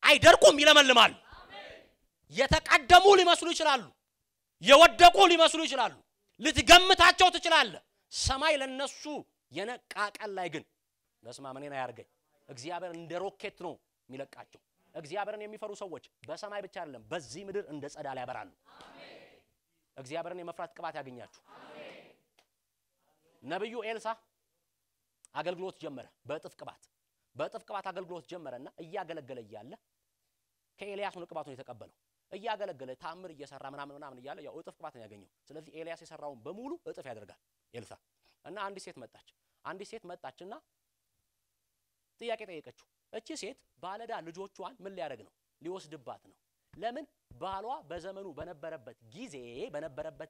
Speaker 1: አይደርቁም፣ ይለመልማሉ። የተቀደሙ ሊመስሉ ይችላሉ፣ የወደቁ ሊመስሉ ይችላሉ። ልትገምታቸው ትችላለህ። ሰማይ ለነሱ የነቃቀል ላይ ግን በስማመኔና ያርገኝ እግዚአብሔር እንደ ሮኬት ነው የሚለቃቸው። እግዚአብሔርን የሚፈሩ ሰዎች በሰማይ ብቻ አይደለም በዚህ ምድር እንደ ጸዳል ያበራሉ። እግዚአብሔርን የመፍራት ቅባት ያገኛችሁ። ነብዩ ኤልሳ አገልግሎት ጀመረ። በእጥፍ ቅባት አገልግሎት ጀመረና እያገለገለ እያለ ከኤልያስ ነው ቅባቱን የተቀበለው። እያገለገለ ታምር እየሰራ ምናምን እያለ ያው እጥፍ ቅባት ነው ያገኘው። ስለዚህ ኤልያስ የሰራውን በሙሉ እጥፍ ያደርጋል ኤልሳ። እና አንዲት ሴት መጣችና ጥያቄ ጠየቀችው። እቺ ሴት ባለዳ ልጆቿን ምን ሊያደርግ ነው? ሊወስድባት ነው። ለምን? ባሏ በዘመኑ በነበረበት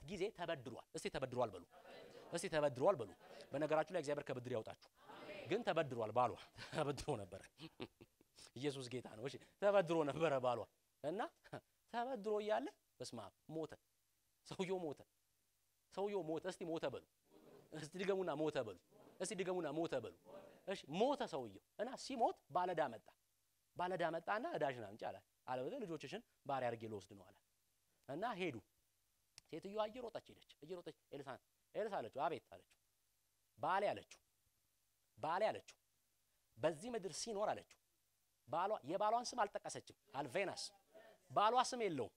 Speaker 1: ጊዜ ተበድሯል። እስቲ ተበድሯል በሉ። በነገራችሁ ላይ እግዚአብሔር ከብድር ያውጣችሁ። ግን ተበድሯል። ባሏ ተበድሮ ነበር። ኢየሱስ ጌታ ነው። እሺ ተበድሮ ነበር ባሏ። እና ተበድሮ እያለ በስማ ሞተ። ሰውየው ሞተ። እስቲ ሞተ በሉ። እስቲ ድገሙና ሞተ በሉ። እሺ ሞተ ሰውየው። እና ሲሞት ባለዳ መጣና እዳሽን አምጪ አላት። አለበለዚያ ልጆችሽን ባሪያ አድርጌ ልወስድ ነው አለ። እና ሄዱ። ሴትዮዋ እየሮጠች ሄደች። ኤልሳ አለችው አቤት አለችው። ባሌ አለችው በዚህ ምድር ሲኖር አለችው። የባሏን ስም አልጠቀሰችም። አልቬናስ ባሏ ስም የለውም።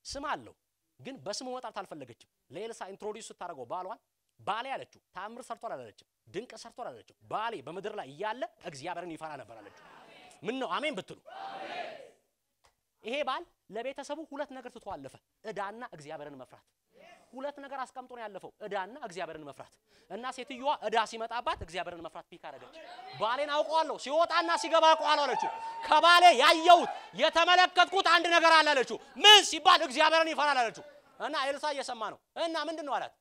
Speaker 1: ስም አለው ግን በስሙ መጣት አልፈለገችም ለኤልሳ ኢንትሮዲዩስ ስታደርገው ባሏን ባሌ አለችው ታምር ሰርቷል አላለችም ድንቅ ሰርቷል አላለችም ባሌ በመድር ላይ ያለ እግዚአብሔርን ይፈራ ነበር አለችው ምን ነው አሜን ብትሉ አሜን ይሄ ባል ለቤተሰቡ ሁለት ነገር ትቶ አለፈ እዳና እግዚአብሔርን መፍራት ሁለት ነገር አስቀምጦ ነው ያለፈው እዳና እግዚአብሔርን መፍራት እና ሴትዮዋ እዳ ሲመጣባት እግዚአብሔርን መፍራት ፒክ አደረገች ባሌን አውቀዋለሁ ሲወጣና ሲገባ አውቀዋለሁ አለችው ከባሌ ያየሁት የተመለከትኩት አንድ ነገር አለ አለችው ምን ሲባል እግዚአብሔርን ይፈራል አለችው እና ኤልሳ እየሰማ ነው እና ምንድነው አላት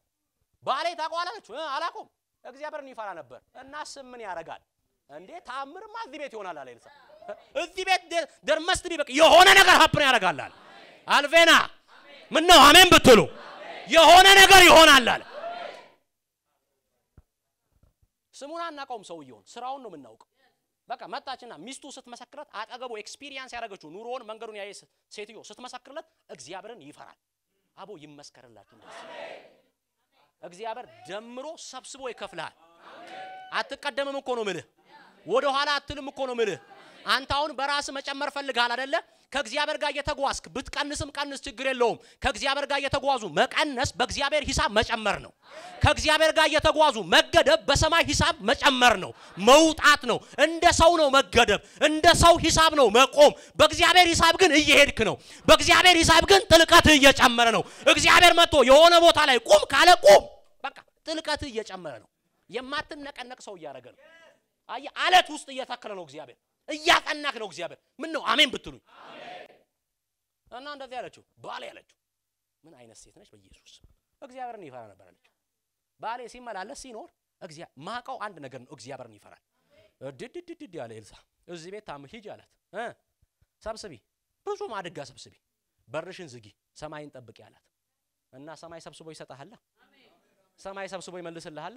Speaker 1: ባሌ ታውቀዋለህ አለችው አላውቀውም እግዚአብሔርን ይፈራ ነበር እና ስም ምን ያረጋል እንዴ ታምርማ እዚህ ቤት ይሆናል አለ ኤልሳ እዚህ ቤት ደርመስት ቢበቅ የሆነ ነገር ሀፕን ያረጋል አለ አልቬና ምን ነው አሜን ብትሉ የሆነ ነገር ይሆናል አለ ስሙን አናውቀውም ሰውየውን ስራውን ነው የምናውቀው በቃ መጣችና ሚስቱ ስትመሰክርለት አጠገቡ ኤክስፒሪየንስ ያደረገችው ኑሮውን መንገዱን ያየ ሴትዮ ስትመሰክርለት እግዚአብሔርን ይፈራል አቦ ይመስከርላችሁ እግዚአብሔር ደምሮ ሰብስቦ ይከፍላል አትቀደምም እኮ ነው ምልህ ወደ ኋላ አትልም እኮ ነው ምልህ አንተ አሁን በራስ መጨመር ፈልጋል አይደለ ከእግዚአብሔር ጋር እየተጓዝክ ብትቀንስም ቀንስ ችግር የለውም ከእግዚአብሔር ጋር እየተጓዙ መቀነስ በእግዚአብሔር ሂሳብ መጨመር ነው ከእግዚአብሔር ጋር እየተጓዙ መገደብ በሰማይ ሂሳብ መጨመር ነው መውጣት ነው እንደ ሰው ነው መገደብ እንደ ሰው ሂሳብ ነው መቆም በእግዚአብሔር ሂሳብ ግን እየሄድክ ነው በእግዚአብሔር ሂሳብ ግን ጥልቀት እየጨመረ ነው እግዚአብሔር መጥቶ የሆነ ቦታ ላይ ቁም ካለ ቁም በቃ ጥልቀት እየጨመረ ነው የማትነቀነቅ ሰው ያረገ ነው አይ አለት ውስጥ እየተከለ ነው እግዚአብሔር እያጠናክ ነው እግዚአብሔር ምን ነው አሜን ብትሉኝ አሜን እና እንደዚህ ያለችው ባሌ ያለችው ምን አይነት ሴት ነች በኢየሱስ እግዚአብሔርን ይፈራ ነበር አለችው ባሌ ሲመላለስ ሲኖር እግዚአብሔር ማቀው አንድ ነገር ነው እግዚአብሔርን ይፈራል ድድድድ ያለ ኤልሳ እዚህ ቤት ታም ሂጅ አላት ሰብስቢ ብዙ ማድጋ ሰብስቢ በርሽን ዝጊ ሰማይን ጠብቂ ያላት እና ሰማይ ሰብስቦ ይሰጣል አሜን ሰማይ ሰብስቦ ይመልስልሃል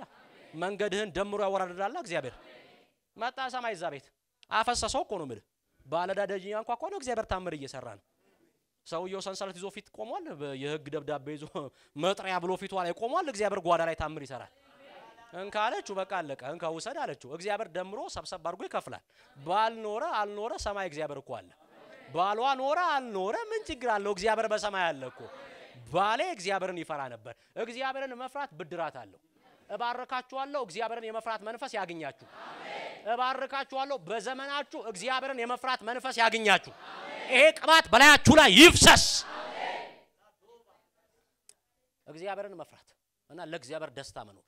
Speaker 1: መንገድህን ደምሮ ያወራድዳል እግዚአብሔር መጣ ሰማይ እዛ ቤት አፈሰሰው እኮ ነው ምል ባለዳ ደጅኛ እንኳን እኮ ነው እግዚአብሔር ታምር እየሰራ ነው ሰውየው ሰንሰለት ይዞ ፊት ቆሟል የህግ ደብዳቤ ይዞ መጥሪያ ብሎ ፊቱ ላይ ቆሟል እግዚአብሔር ጓዳ ላይ ታምር ይሰራል እንካለችው በቃ አለቀ እንካ ውሰድ አለችው እግዚአብሔር ደምሮ ሰብሰብ አድርጎ ይከፍላል ባል ኖረ አልኖረ ሰማይ እግዚአብሔር እኮ አለ ባሏ ኖረ አልኖረ ምን ችግር አለው እግዚአብሔር በሰማይ አለ እኮ ባሌ እግዚአብሔርን ይፈራ ነበር እግዚአብሔርን መፍራት ብድራት አለው እባርካችኋለሁ እግዚአብሔርን የመፍራት መንፈስ ያገኛችሁ አሜን እባርካችኋለሁ በዘመናችሁ እግዚአብሔርን የመፍራት መንፈስ ያገኛችሁ አሜን ይሄ ቅባት በላያችሁ ላይ ይፍሰስ አሜን እግዚአብሔርን መፍራት እና ለእግዚአብሔር ደስታ መኖር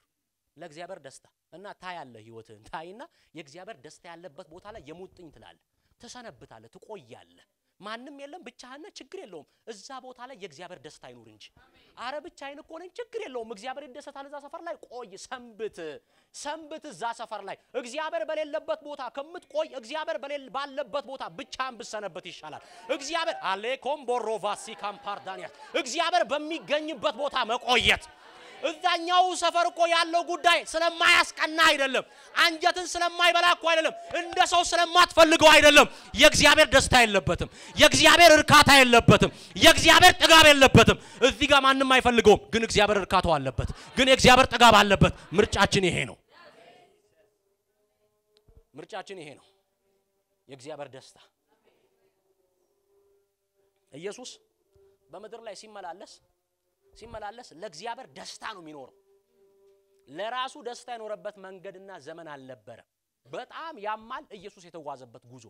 Speaker 1: ለእግዚአብሔር ደስታ እና ታያለ ህይወትን ታይና የእግዚአብሔር ደስታ ያለበት ቦታ ላይ የሙጥኝ ትላለ ተሰነብታለ ትቆያለ ማንንም የለም ብቻህና ችግር የለውም እዛ ቦታ ላይ የእግዚአብሔር ደስታ ይኑር እንጂ አረ ብቻዬን እኮ ነኝ ችግር የለውም እግዚአብሔር ይደሰታል እዛ ሰፈር ላይ ቆይ ሰንብት እዛ ሰፈር ላይ እግዚአብሔር በሌለበት ቦታ ከምትቆይ እግዚአብሔር ባለበት ቦታ ብቻህን ብሰነበት ይሻላል እግዚአብሔር አሌኮም ቦሮቫሲ ካምፓርዳኒያ እግዚአብሔር በሚገኝበት ቦታ መቆየት እዛኛው ሰፈር እኮ ያለው ጉዳይ ስለማያስቀና አይደለም አንጀትን ስለማይበላ እኮ አይደለም እንደ ሰው ስለማትፈልገው አይደለም የእግዚአብሔር ደስታ የለበትም የእግዚአብሔር እርካታ የለበትም የእግዚአብሔር ጥጋብ የለበትም እዚህ ጋር ማንንም አይፈልገውም ግን እግዚአብሔር እርካታው አለበት ግን የእግዚአብሔር ጥጋብ አለበት ምርጫችን ይሄ ነው ምርጫችን ይሄ ነው የእግዚአብሔር ደስታ ኢየሱስ በመድር ላይ ሲመላለስ ለእግዚአብሔር ደስታ ነው የሚኖረው ለራሱ ደስታ የኖረበት መንገድና ዘመን አልነበረ በጣም ያማል ኢየሱስ የተጓዘበት ጉዞ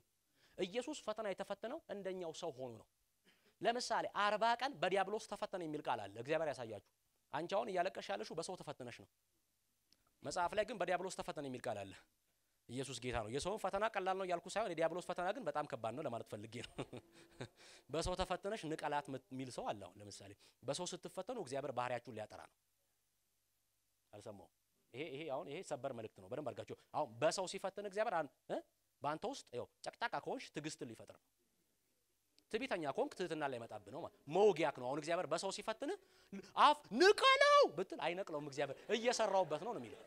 Speaker 1: ኢየሱስ ፈተና የተፈተነው እንደኛው ሰው ሆኖ ነው ለምሳሌ 40 ቀን በዲያብሎስ ተፈተነ የሚል ቃል አለ እግዚአብሔር ያሳያችሁ አንቺ አሁን እያለቀሽ ያለሽው በሰው ተፈተነሽ ነው መጽሐፍ ላይ ግን በዲያብሎስ ተፈተነ የሚል ቃል አለ ኢየሱስ ጌታ ነው የሰው ፈተና ቀላል ነው ያልኩ ሳይሆን የዲያብሎስ ፈተና ግን በጣም ከባድ ነው ለማለት ፈልጌ ነው በሰው ተፈተነሽ ንቀላት ሚል ሰው አለ አሁን ለምሳሌ በሰው ስትፈተኑ እግዚአብሔር ባህሪያችሁን ሊያጠራ ነው አልሰማው ይሄ አሁን ይሄ ሰበር መልእክት ነው በደንብ አድርጋችሁ አሁን በሰው ሲፈተን እግዚአብሔር ባንተ ውስጥ ያው ጨቅጣቃ ከሆንሽ ትግስት ሊፈጥር ነው ትቢተኛ ኮንክ ትህትና ላይ መጣብ ነው ማለት መውጊያክ ነው አሁን እግዚአብሔር በሰው ሲፈተን አፍ ንቀለው ብትል አይነቅለውም እግዚአብሔር እየሰራውበት ነው የሚለው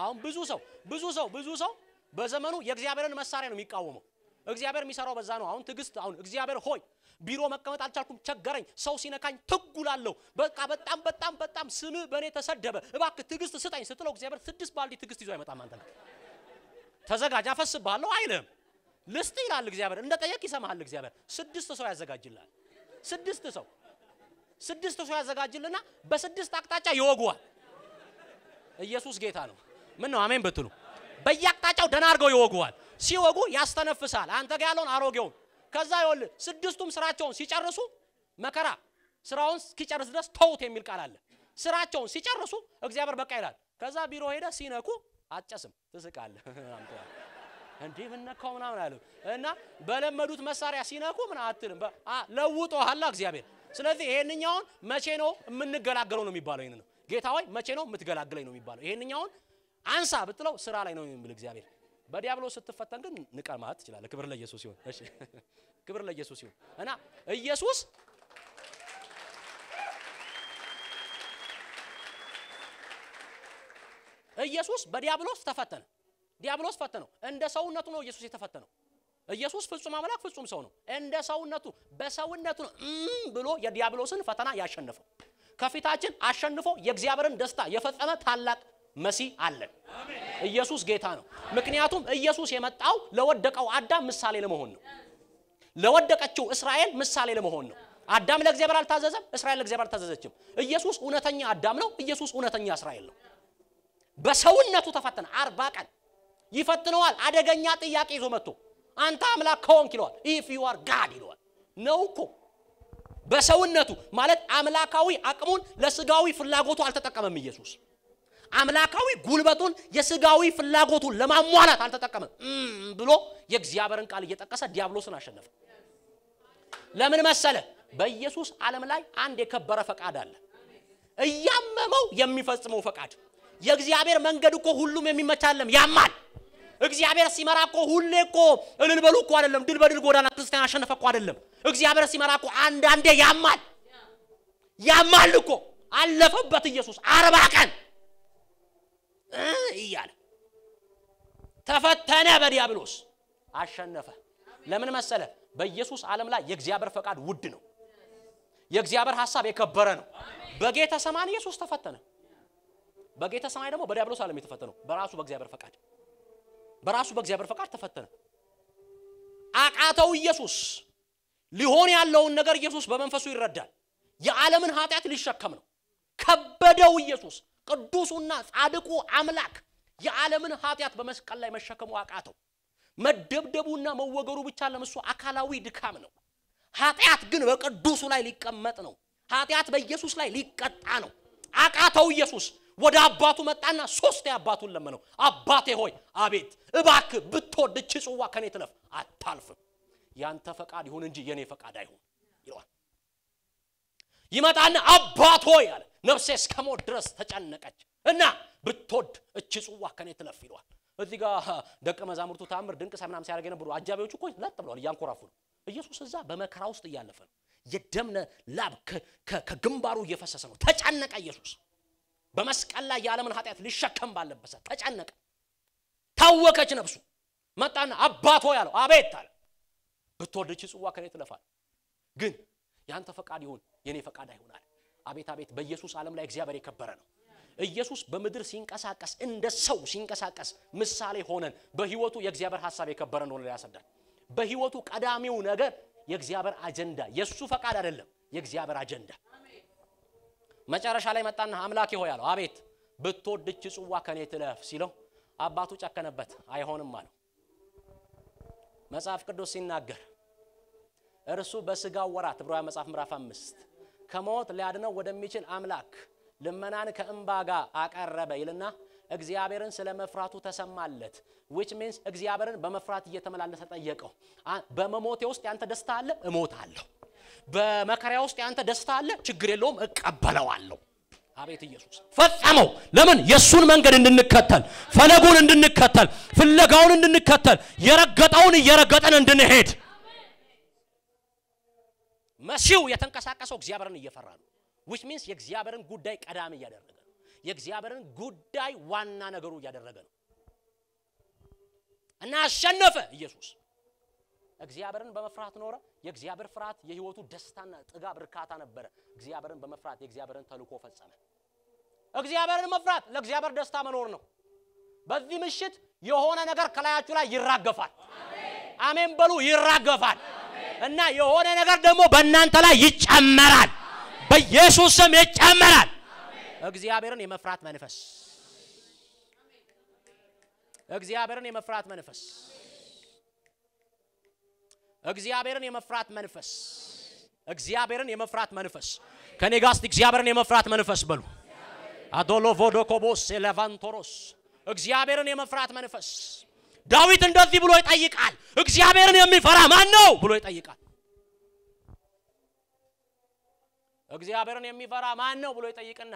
Speaker 1: አሁን ብዙ ሰው በዘመኑ የእግዚአብሔርን መሳሪያ ነው የሚቃወመው እግዚአብሔር የሚሰራው በዛ ነው አሁን ትግስት አሁን እግዚአብሔር ሆይ ቢሮ መቀመጥ አልቻልኩም ቸገረኝ ሰው ሲነካኝ ትጉላለሁ በቃ በጣም ስም በኔ ተሰደበ እባክህ ትግስት ስጠኝ ስትለው እግዚአብሔር 6 ባልዲ ትግስት ይዞ አይመጣም አንተ ተዘጋጅ አፈስብሃለሁ አይልም ልስጥ ይላል እግዚአብሔር እንደጠየቅ ይሰማሃል እግዚአብሔር 6 ሰው ያዘጋጅልሃል 6 ሰው ስድስት ሰው ያዘጋጅልና በስድስት አቅጣጫ ይወጉዋል። ኢየሱስ ጌታ ነው። ምን ነው አሜን በትሉ። በየአቅጣጫው ደና አርገው ይወጉዋል። ሲወጉ ያስተነፍሳል አንተ ጋር ያለውን አሮጌውን። ከዛ ይወል ስድስቱም ስራቸውን ሲጨርሱ መከራ ስራውን እስኪጨርስ ድረስ ተውት የሚል ቃል አለ። ስራቸውን ሲጨርሱ እግዚአብሔር በቃ ይላል። ከዛ ቢሮ ሄደ ሲነኩ አጨስም ትስቃለህ እንዴ ምን ነካው ምናምን አለ እና በለመዱት መሳሪያ ሲነኩ ምን አትልም ለውጦሃል እግዚአብሔር። ስለዚህ ይሄንኛውን መቼ ነው የምንገላገለው ነው የሚባለው። ይሄን ነው ጌታ ሆይ መቼ ነው የምትገላግለኝ ነው የሚባለው። ይሄንኛውን አንሳ ብትለው ስራ ላይ ነው የሚል እግዚአብሔር። በዲያብሎስ ስትፈተን ግን ንቀር ማለት ይችላል። ክብር ለኢየሱስ ይሁን። እሺ ክብር ለኢየሱስ ይሁን። እና ኢየሱስ በዲያብሎስ ተፈተነ። ዲያብሎስ ፈተነው። እንደ ሰውነቱ ነው ኢየሱስ የተፈተነው። ኢየሱስ ፍጹም አምላክ ፍጹም ሰው ነው። እንደ ሰውነቱ በሰውነቱ ነው ብሎ የዲያብሎስን ፈተና ያሸነፈው። ከፊታችን አሸንፎ የእግዚአብሔርን ደስታ የፈጸመ ታላቅ መሲህ አለ። ኢየሱስ ጌታ ነው። ምክንያቱም ኢየሱስ የመጣው ለወደቀው አዳም ምሳሌ ለመሆን ነው። ለወደቀችው እስራኤል ምሳሌ ለመሆን ነው። አዳም ለእግዚአብሔር አልታዘዘም፣ እስራኤል ለእግዚአብሔር አልታዘዘችም። ኢየሱስ እውነተኛ አዳም ነው። ኢየሱስ እውነተኛ እስራኤል ነው። በሰውነቱ ተፈተነ 40 ቀን ይፈትነዋል። አደገኛ ጥያቄ ይዞ መጥቶ አንተ አምላክ ከሆንክ ይለዋል። if you are god ይለዋል። ነው እኮ በሰውነቱ ማለት አምላካዊ አቅሙን ለስጋዊ ፍላጎቱ አልተጠቀመም ኢየሱስ። አምላካዊ ጉልበቱን የስጋዊ ፍላጎቱን ለማሟላት አልተጠቀመም ብሎ የእግዚአብሔርን ቃል እየተጠቀሰ ዲያብሎስን አሸነፈ። ለምን መሰለ? በኢየሱስ ዓለም ላይ አንድ የከበረ ፈቃድ አለ። እያመመው የሚፈጽመው ፈቃድ። የእግዚአብሔር መንገድ እኮ ሁሉም የሚመቻለም ያማል። እግዚአብሔር ሲመራ እኮ ሁሌ እኮ እልል በሉ እኮ አይደለም። ድል በድል ጎዳና ክርስቲያን አሸነፈ እኮ አይደለም። እግዚአብሔር ሲመራ እኮ አንዳንዴ ያማል እኮ። አለፈበት ኢየሱስ 40 ቀን እያለ ተፈተነ። በዲያብሎስ አሸነፈ። ለምን መሰለ? በኢየሱስ ዓለም ላይ የእግዚአብሔር ፈቃድ ውድ ነው። የእግዚአብሔር ሐሳብ የከበረ ነው። በጌታ ሰማን ኢየሱስ ተፈተነ። በጌታ ሰማይ ደግሞ በዲያብሎስ ዓለም የተፈተነው በራሱ በእግዚአብሔር ፈቃድ ተፈተነ። አቃተው ኢየሱስ። ሊሆን ያለውን ነገር ኢየሱስ በመንፈሱ ይረዳል። የዓለምን ኃጢአት ሊሸከም ነው። ከበደው ኢየሱስ ቅዱሱና ጻድቁ አምላክ የዓለምን ኃጢአት በመስቀል ላይ መሸከሙ አቃተው። መደብደቡና መወገሩ ብቻ ለምሱ አካላዊ ድካም ነው። ኃጢአት ግን በቅዱሱ ላይ ሊቀመጥ ነው። ኃጢአት በኢየሱስ ላይ ሊቀጣ ነው። አቃተው ኢየሱስ። ወደ አባቱ መጣና ሶስት አባቱን ለመነው። አባቴ ሆይ አቤት እባክህ ብትወድ እቺ ጽዋ ከኔ ትለፍ፣ አታልፍም። ያንተ ፈቃድ ይሁን እንጂ የኔ ፈቃድ አይሁን ይለዋል። ይመጣና አባት ሆይ አለ። ነፍሴ እስከሞት ድረስ ተጨነቀች እና ብትወድ እቺ ጽዋ ከኔ ትለፍ ይለዋል። እዚህ ጋር ደቀ መዛሙርቱ ታምር ድንቅ ሰምናም ሲያደርግ የነበሩ አጃቢዎቹ እኮ ለጥ ብለዋል፣ እያንኮራፉ ነው። ኢየሱስ እዛ በመከራ ውስጥ እያለፈ ነው። የደም ላብ ከግንባሩ እየፈሰሰ ነው። ተጨነቀ ኢየሱስ። በመስቀል ላይ የዓለምን ኃጢአት ሊሸከም ባለበት ተጨነቀ። ታወከች ነፍሱ። መጣና አባት ሆይ አለው። አቤት አለ። ብትወድ እቺ ጽዋ ከኔ ትለፋል፣ ግን ያንተ ፈቃድ ይሁን የኔ ፈቃድ አይሁን አለ። አቤት አቤት! በኢየሱስ ዓለም ላይ እግዚአብሔር የከበረ ነው። ኢየሱስ በምድር ሲንቀሳቀስ እንደ ሰው ሲንቀሳቀስ ምሳሌ ሆነን በህይወቱ የእግዚአብሔር ሐሳብ የከበረ ነው ያሰዳል። በህይወቱ ቀዳሚው ነገር የእግዚአብሔር አጀንዳ፣ የሱ ፈቃድ አይደለም፣ የእግዚአብሔር አጀንዳ። መጨረሻ ላይ መጣና አምላኬ ሆይ አለው። አቤት ብትወድ እቺ ጽዋ ከኔ ትለፍ ሲለው አባቱ ጨከነበት። አይሆንም አለው። መጽሐፍ ቅዱስ ሲናገር እርሱ በስጋው ወራት ዕብራውያን መጽሐፍ ምዕራፍ 5 ከሞት ሊያድነው ወደሚችል አምላክ ልመናን ከእንባ ጋር አቀረበ ይልና እግዚአብሔርን ስለመፍራቱ ተሰማለት። which means እግዚአብሔርን በመፍራት እየተመላለሰ ጠየቀው። በመሞቴ ውስጥ ያንተ ደስታ አለ? እሞታለሁ። በመከራ ውስጥ ያንተ ደስታ አለ? ችግር የለውም፣ እቀበለዋለሁ። አቤት ኢየሱስ ፈጸመው። ለምን? የሱን መንገድ እንድንከተል፣ ፈለጉን እንድንከተል፣ ፍለጋውን እንድንከተል፣ የረገጠውን እየረገጠን እንድንሄድ። መሲሁ የተንቀሳቀሰው እግዚአብሔርን እየፈራ ነው። which means የእግዚአብሔርን ጉዳይ ቀዳሚ ያደረገ ነው። የእግዚአብሔርን ጉዳይ ዋና ነገሩ ያደረገ ነው እና አሸነፈ ኢየሱስ። እግዚአብሔርን በመፍራት ኖረ። የእግዚአብሔር ፍርሃት የህይወቱ ደስታና ጥጋብ እርካታ ነበር። እግዚአብሔርን በመፍራት የእግዚአብሔርን ተልእኮ ፈጸመ። እግዚአብሔርን መፍራት ለእግዚአብሔር ደስታ መኖር ነው። በዚህ ምሽት የሆነ ነገር ከላያችሁ ላይ ይራገፋል። አሜን በሉ። ይራገፋል እና የሆነ ነገር ደግሞ በእናንተ ላይ ይጨመራል። በኢየሱስ ስም ይጨመራል። እግዚአብሔርን የመፍራት መንፈስ እግዚአብሔርን የመፍራት መንፈስ እግዚአብሔርን የመፍራት መንፈስ እግዚአብሔርን የመፍራት መንፈስ ከኔ ጋር እስቲ እግዚአብሔርን የመፍራት መንፈስ በሉ አዶሎ ቮዶኮቦስ ኤሌቫንቶሮስ እግዚአብሔርን የመፍራት መንፈስ ዳዊት እንደዚህ ብሎ ይጠይቃል እግዚአብሔርን የሚፈራ ማን ነው ብሎ ይጠይቃል እግዚአብሔርን የሚፈራ ማን ነው ብሎ ይጠይቅና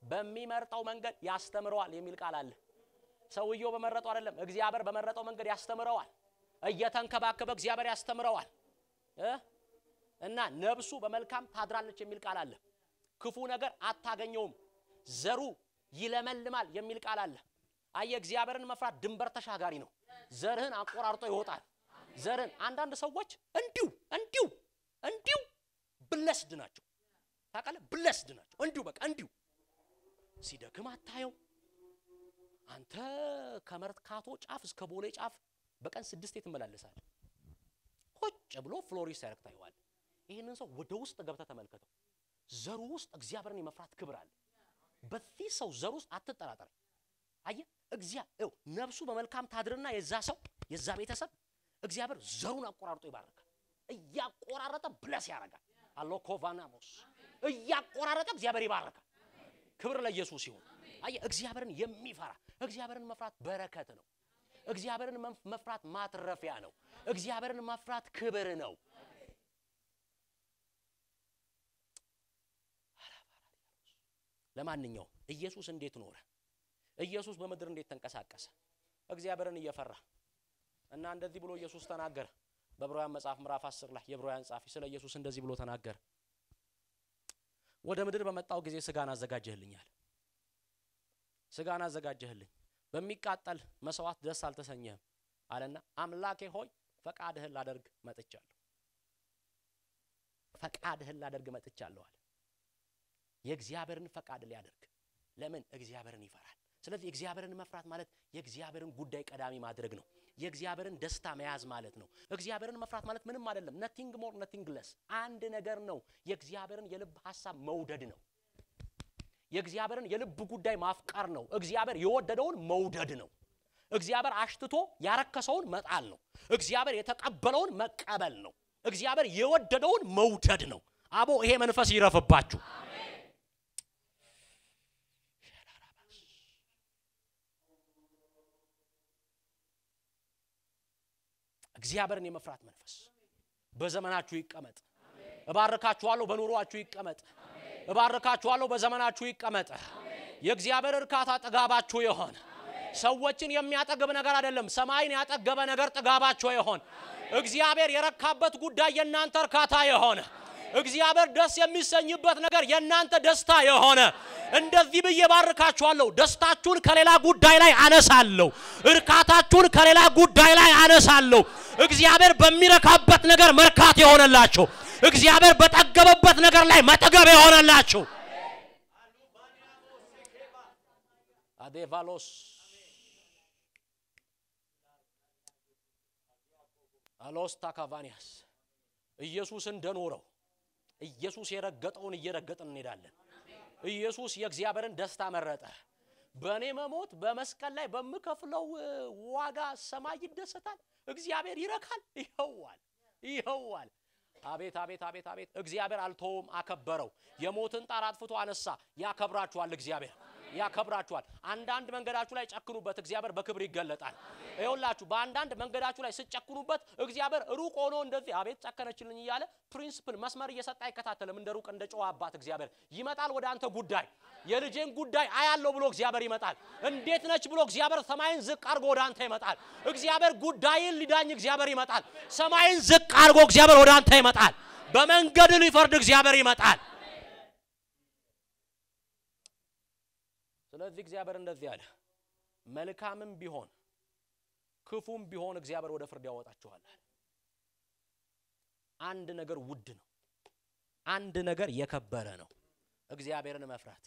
Speaker 1: በሚመርጠው መንገድ ያስተምረዋል የሚል ቃል አለ ሰውየው በመረጠው አይደለም እግዚአብሔር በመረጠው መንገድ ያስተምረዋል እየተንከባከበ እግዚአብሔር ያስተምረዋል እና ነብሱ በመልካም ታድራለች የሚል ቃል አለ ክፉ ነገር አታገኘውም ዘሩ ይለመልማል የሚል ቃል አለ አየ እግዚአብሔርን መፍራት ድንበር ተሻጋሪ ነው ዘርህን አቆራርጦ ይወጣል ዘርን አንዳንድ ሰዎች እንዲሁ ብለስድ ናቸው ታቀለ ብለስድ ናቸው እንዲሁ በቃ እንዲሁ ሲደክም አታየው አንተ ከመርካቶ ጫፍ እስከ ቦሌ ጫፍ በቀን 6 ትመላለሳል ቁጭ ብሎ ፍሎሪስ ያረክታይዋል ይሄንን ሰው ወደ ውስጥ ገብተ ተመልከተው ዘሩ ውስጥ እግዚአብሔርን የመፍራት ክብር አለ በዚህ ሰው ዘሩ ውስጥ አትጠራጠር አየ እግዚአብሔር ነብሱ በመልካም ታድርና የዛ ሰው የዛ ቤተሰብ እግዚአብሔር ዘሩን አቆራርጦ ይባርካል እያቆራረጠ ብለስ ያረጋል አሎኮቫናሞስ እያቆራረጠ እግዚአብሔር ይባርካል ክብር ለኢየሱስ ይሁን አየ እግዚአብሔርን የሚፈራ እግዚአብሔርን መፍራት በረከት ነው እግዚአብሔርን መፍራት ማትረፊያ ነው እግዚአብሔርን መፍራት ክብር ነው ለማንኛው ኢየሱስ እንዴት ኖረ ኢየሱስ በመድር እንዴት ተንቀሳቀሰ እግዚአብሔርን እየፈራ እና እንደዚህ ብሎ ኢየሱስ ተናገረ በዕብራውያን መጽሐፍ ምዕራፍ 10 ላይ የዕብራውያን ጻፊ ስለ ኢየሱስ እንደዚህ ብሎ ተናገረ ወደ ምድር በመጣው ጊዜ ስጋን አዘጋጀህልኛል ስጋን አዘጋጀህልኝ በሚቃጠል መስዋዕት ደስ አልተሰኘህም አለና አምላኬ ሆይ ፈቃድህን ላደርግ መጥቻለሁ አለ የእግዚአብሔርን ፈቃድ ሊያደርግ ለምን እግዚአብሔርን ይፈራል ስለዚህ እግዚአብሔርን መፍራት ማለት የእግዚአብሔርን ጉዳይ ቀዳሚ ማድረግ ነው የእግዚአብሔርን ደስታ መያዝ ማለት ነው እግዚአብሔርን መፍራት ማለት ምንም አይደለም nothing more nothing less አንድ ነገር ነው የእግዚአብሔርን የልብ ሐሳብ መውደድ ነው የእግዚአብሔርን የልብ ጉዳይ ማፍቀር ነው እግዚአብሔር የወደደውን መውደድ ነው እግዚአብሔር አሽትቶ ያረከሰውን መጣል ነው እግዚአብሔር የተቀበለውን መቀበል ነው እግዚአብሔር የወደደውን መውደድ ነው አቦ ይሄ መንፈስ ይረፍባችሁ እግዚአብሔርን የመፍራት መንፈስ በዘመናችሁ ይቀመጥ እባርካችኋለሁ በኑሮአችሁ ይቀመጥ እባርካችኋለሁ በዘመናችሁ ይቀመጥ የእግዚአብሔር እርካታ ጥጋባችሁ ይሆን ሰዎችን የሚያጠግብ ነገር አይደለም ሰማይን ያጠገበ ነገር ጥጋባችሁ ይሆን እግዚአብሔር የረካበት ጉዳይ የናንተ እርካታ ይሆን እግዚአብሔር ደስ የሚሰኝበት ነገር የናንተ ደስታ ይሆን እንደዚህ ብዬ ባርካችኋለሁ ደስታችሁን ከሌላ ጉዳይ ላይ አነሳለሁ እርካታችሁን ከሌላ ጉዳይ ላይ አነሳለሁ እግዚአብሔር በሚረካበት ነገር መርካት ይሆነላችሁ እግዚአብሔር በጠገበበት ነገር ላይ መጠገብ ይሆነላችሁ አዴቫሎስ አሎስ ታካቫኒያስ ኢየሱስ እንደኖረው ኢየሱስ የረገጠውን እየረገጥን እንሄዳለን ኢየሱስ የእግዚአብሔርን ደስታ መረጠ በኔ መሞት በመስቀል ላይ በመከፍለው ዋጋ ሰማይ ይደሰታል እግዚአብሔር ይረካል ይኸዋል አቤት እግዚአብሔር አልተውም አከበረው የሞትን ጣር አጥፍቶ አነሳ ያከብራችኋል እግዚአብሔር ያከብራችኋል አንዳንድ መንገዳችሁ ላይ ጨክኑበት እግዚአብሔር በክብር ይገለጣል ይኸውላችሁ በአንዳንድ መንገዳችሁ ላይ ስጨክኑበት እግዚአብሔር ሩቅ ሆኖ እንደዚህ አቤት ጨከነችልኝ ይያለ ፕሪንሲፕል መስመር እየሰጣ ይከታተለም እንደ ሩቅ እንደ ጨዋ አባት እግዚአብሔር ይመጣል ወደ አንተ ጉዳይ የልጄን ጉዳይ አያለው ብሎ እግዚአብሔር ይመጣል እንዴት ነች ብሎ እግዚአብሔር ሰማይን ዝቅ አርጎ ወደ አንተ ይመጣል እግዚአብሔር ጉዳይን ሊዳኝ እግዚአብሔር ይመጣል ሰማይን ዝቅ አርጎ እግዚአብሔር ወደ አንተ ይመጣል በመንገድ ሊፈርድ እግዚአብሔር ይመጣል ስለዚህ እግዚአብሔር እንደዚህ ያለ መልካምም ቢሆን ክፉም ቢሆን እግዚአብሔር ወደ ፍርድ ያወጣችኋል አንድ ነገር ውድ ነው አንድ ነገር የከበረ ነው እግዚአብሔርን መፍራት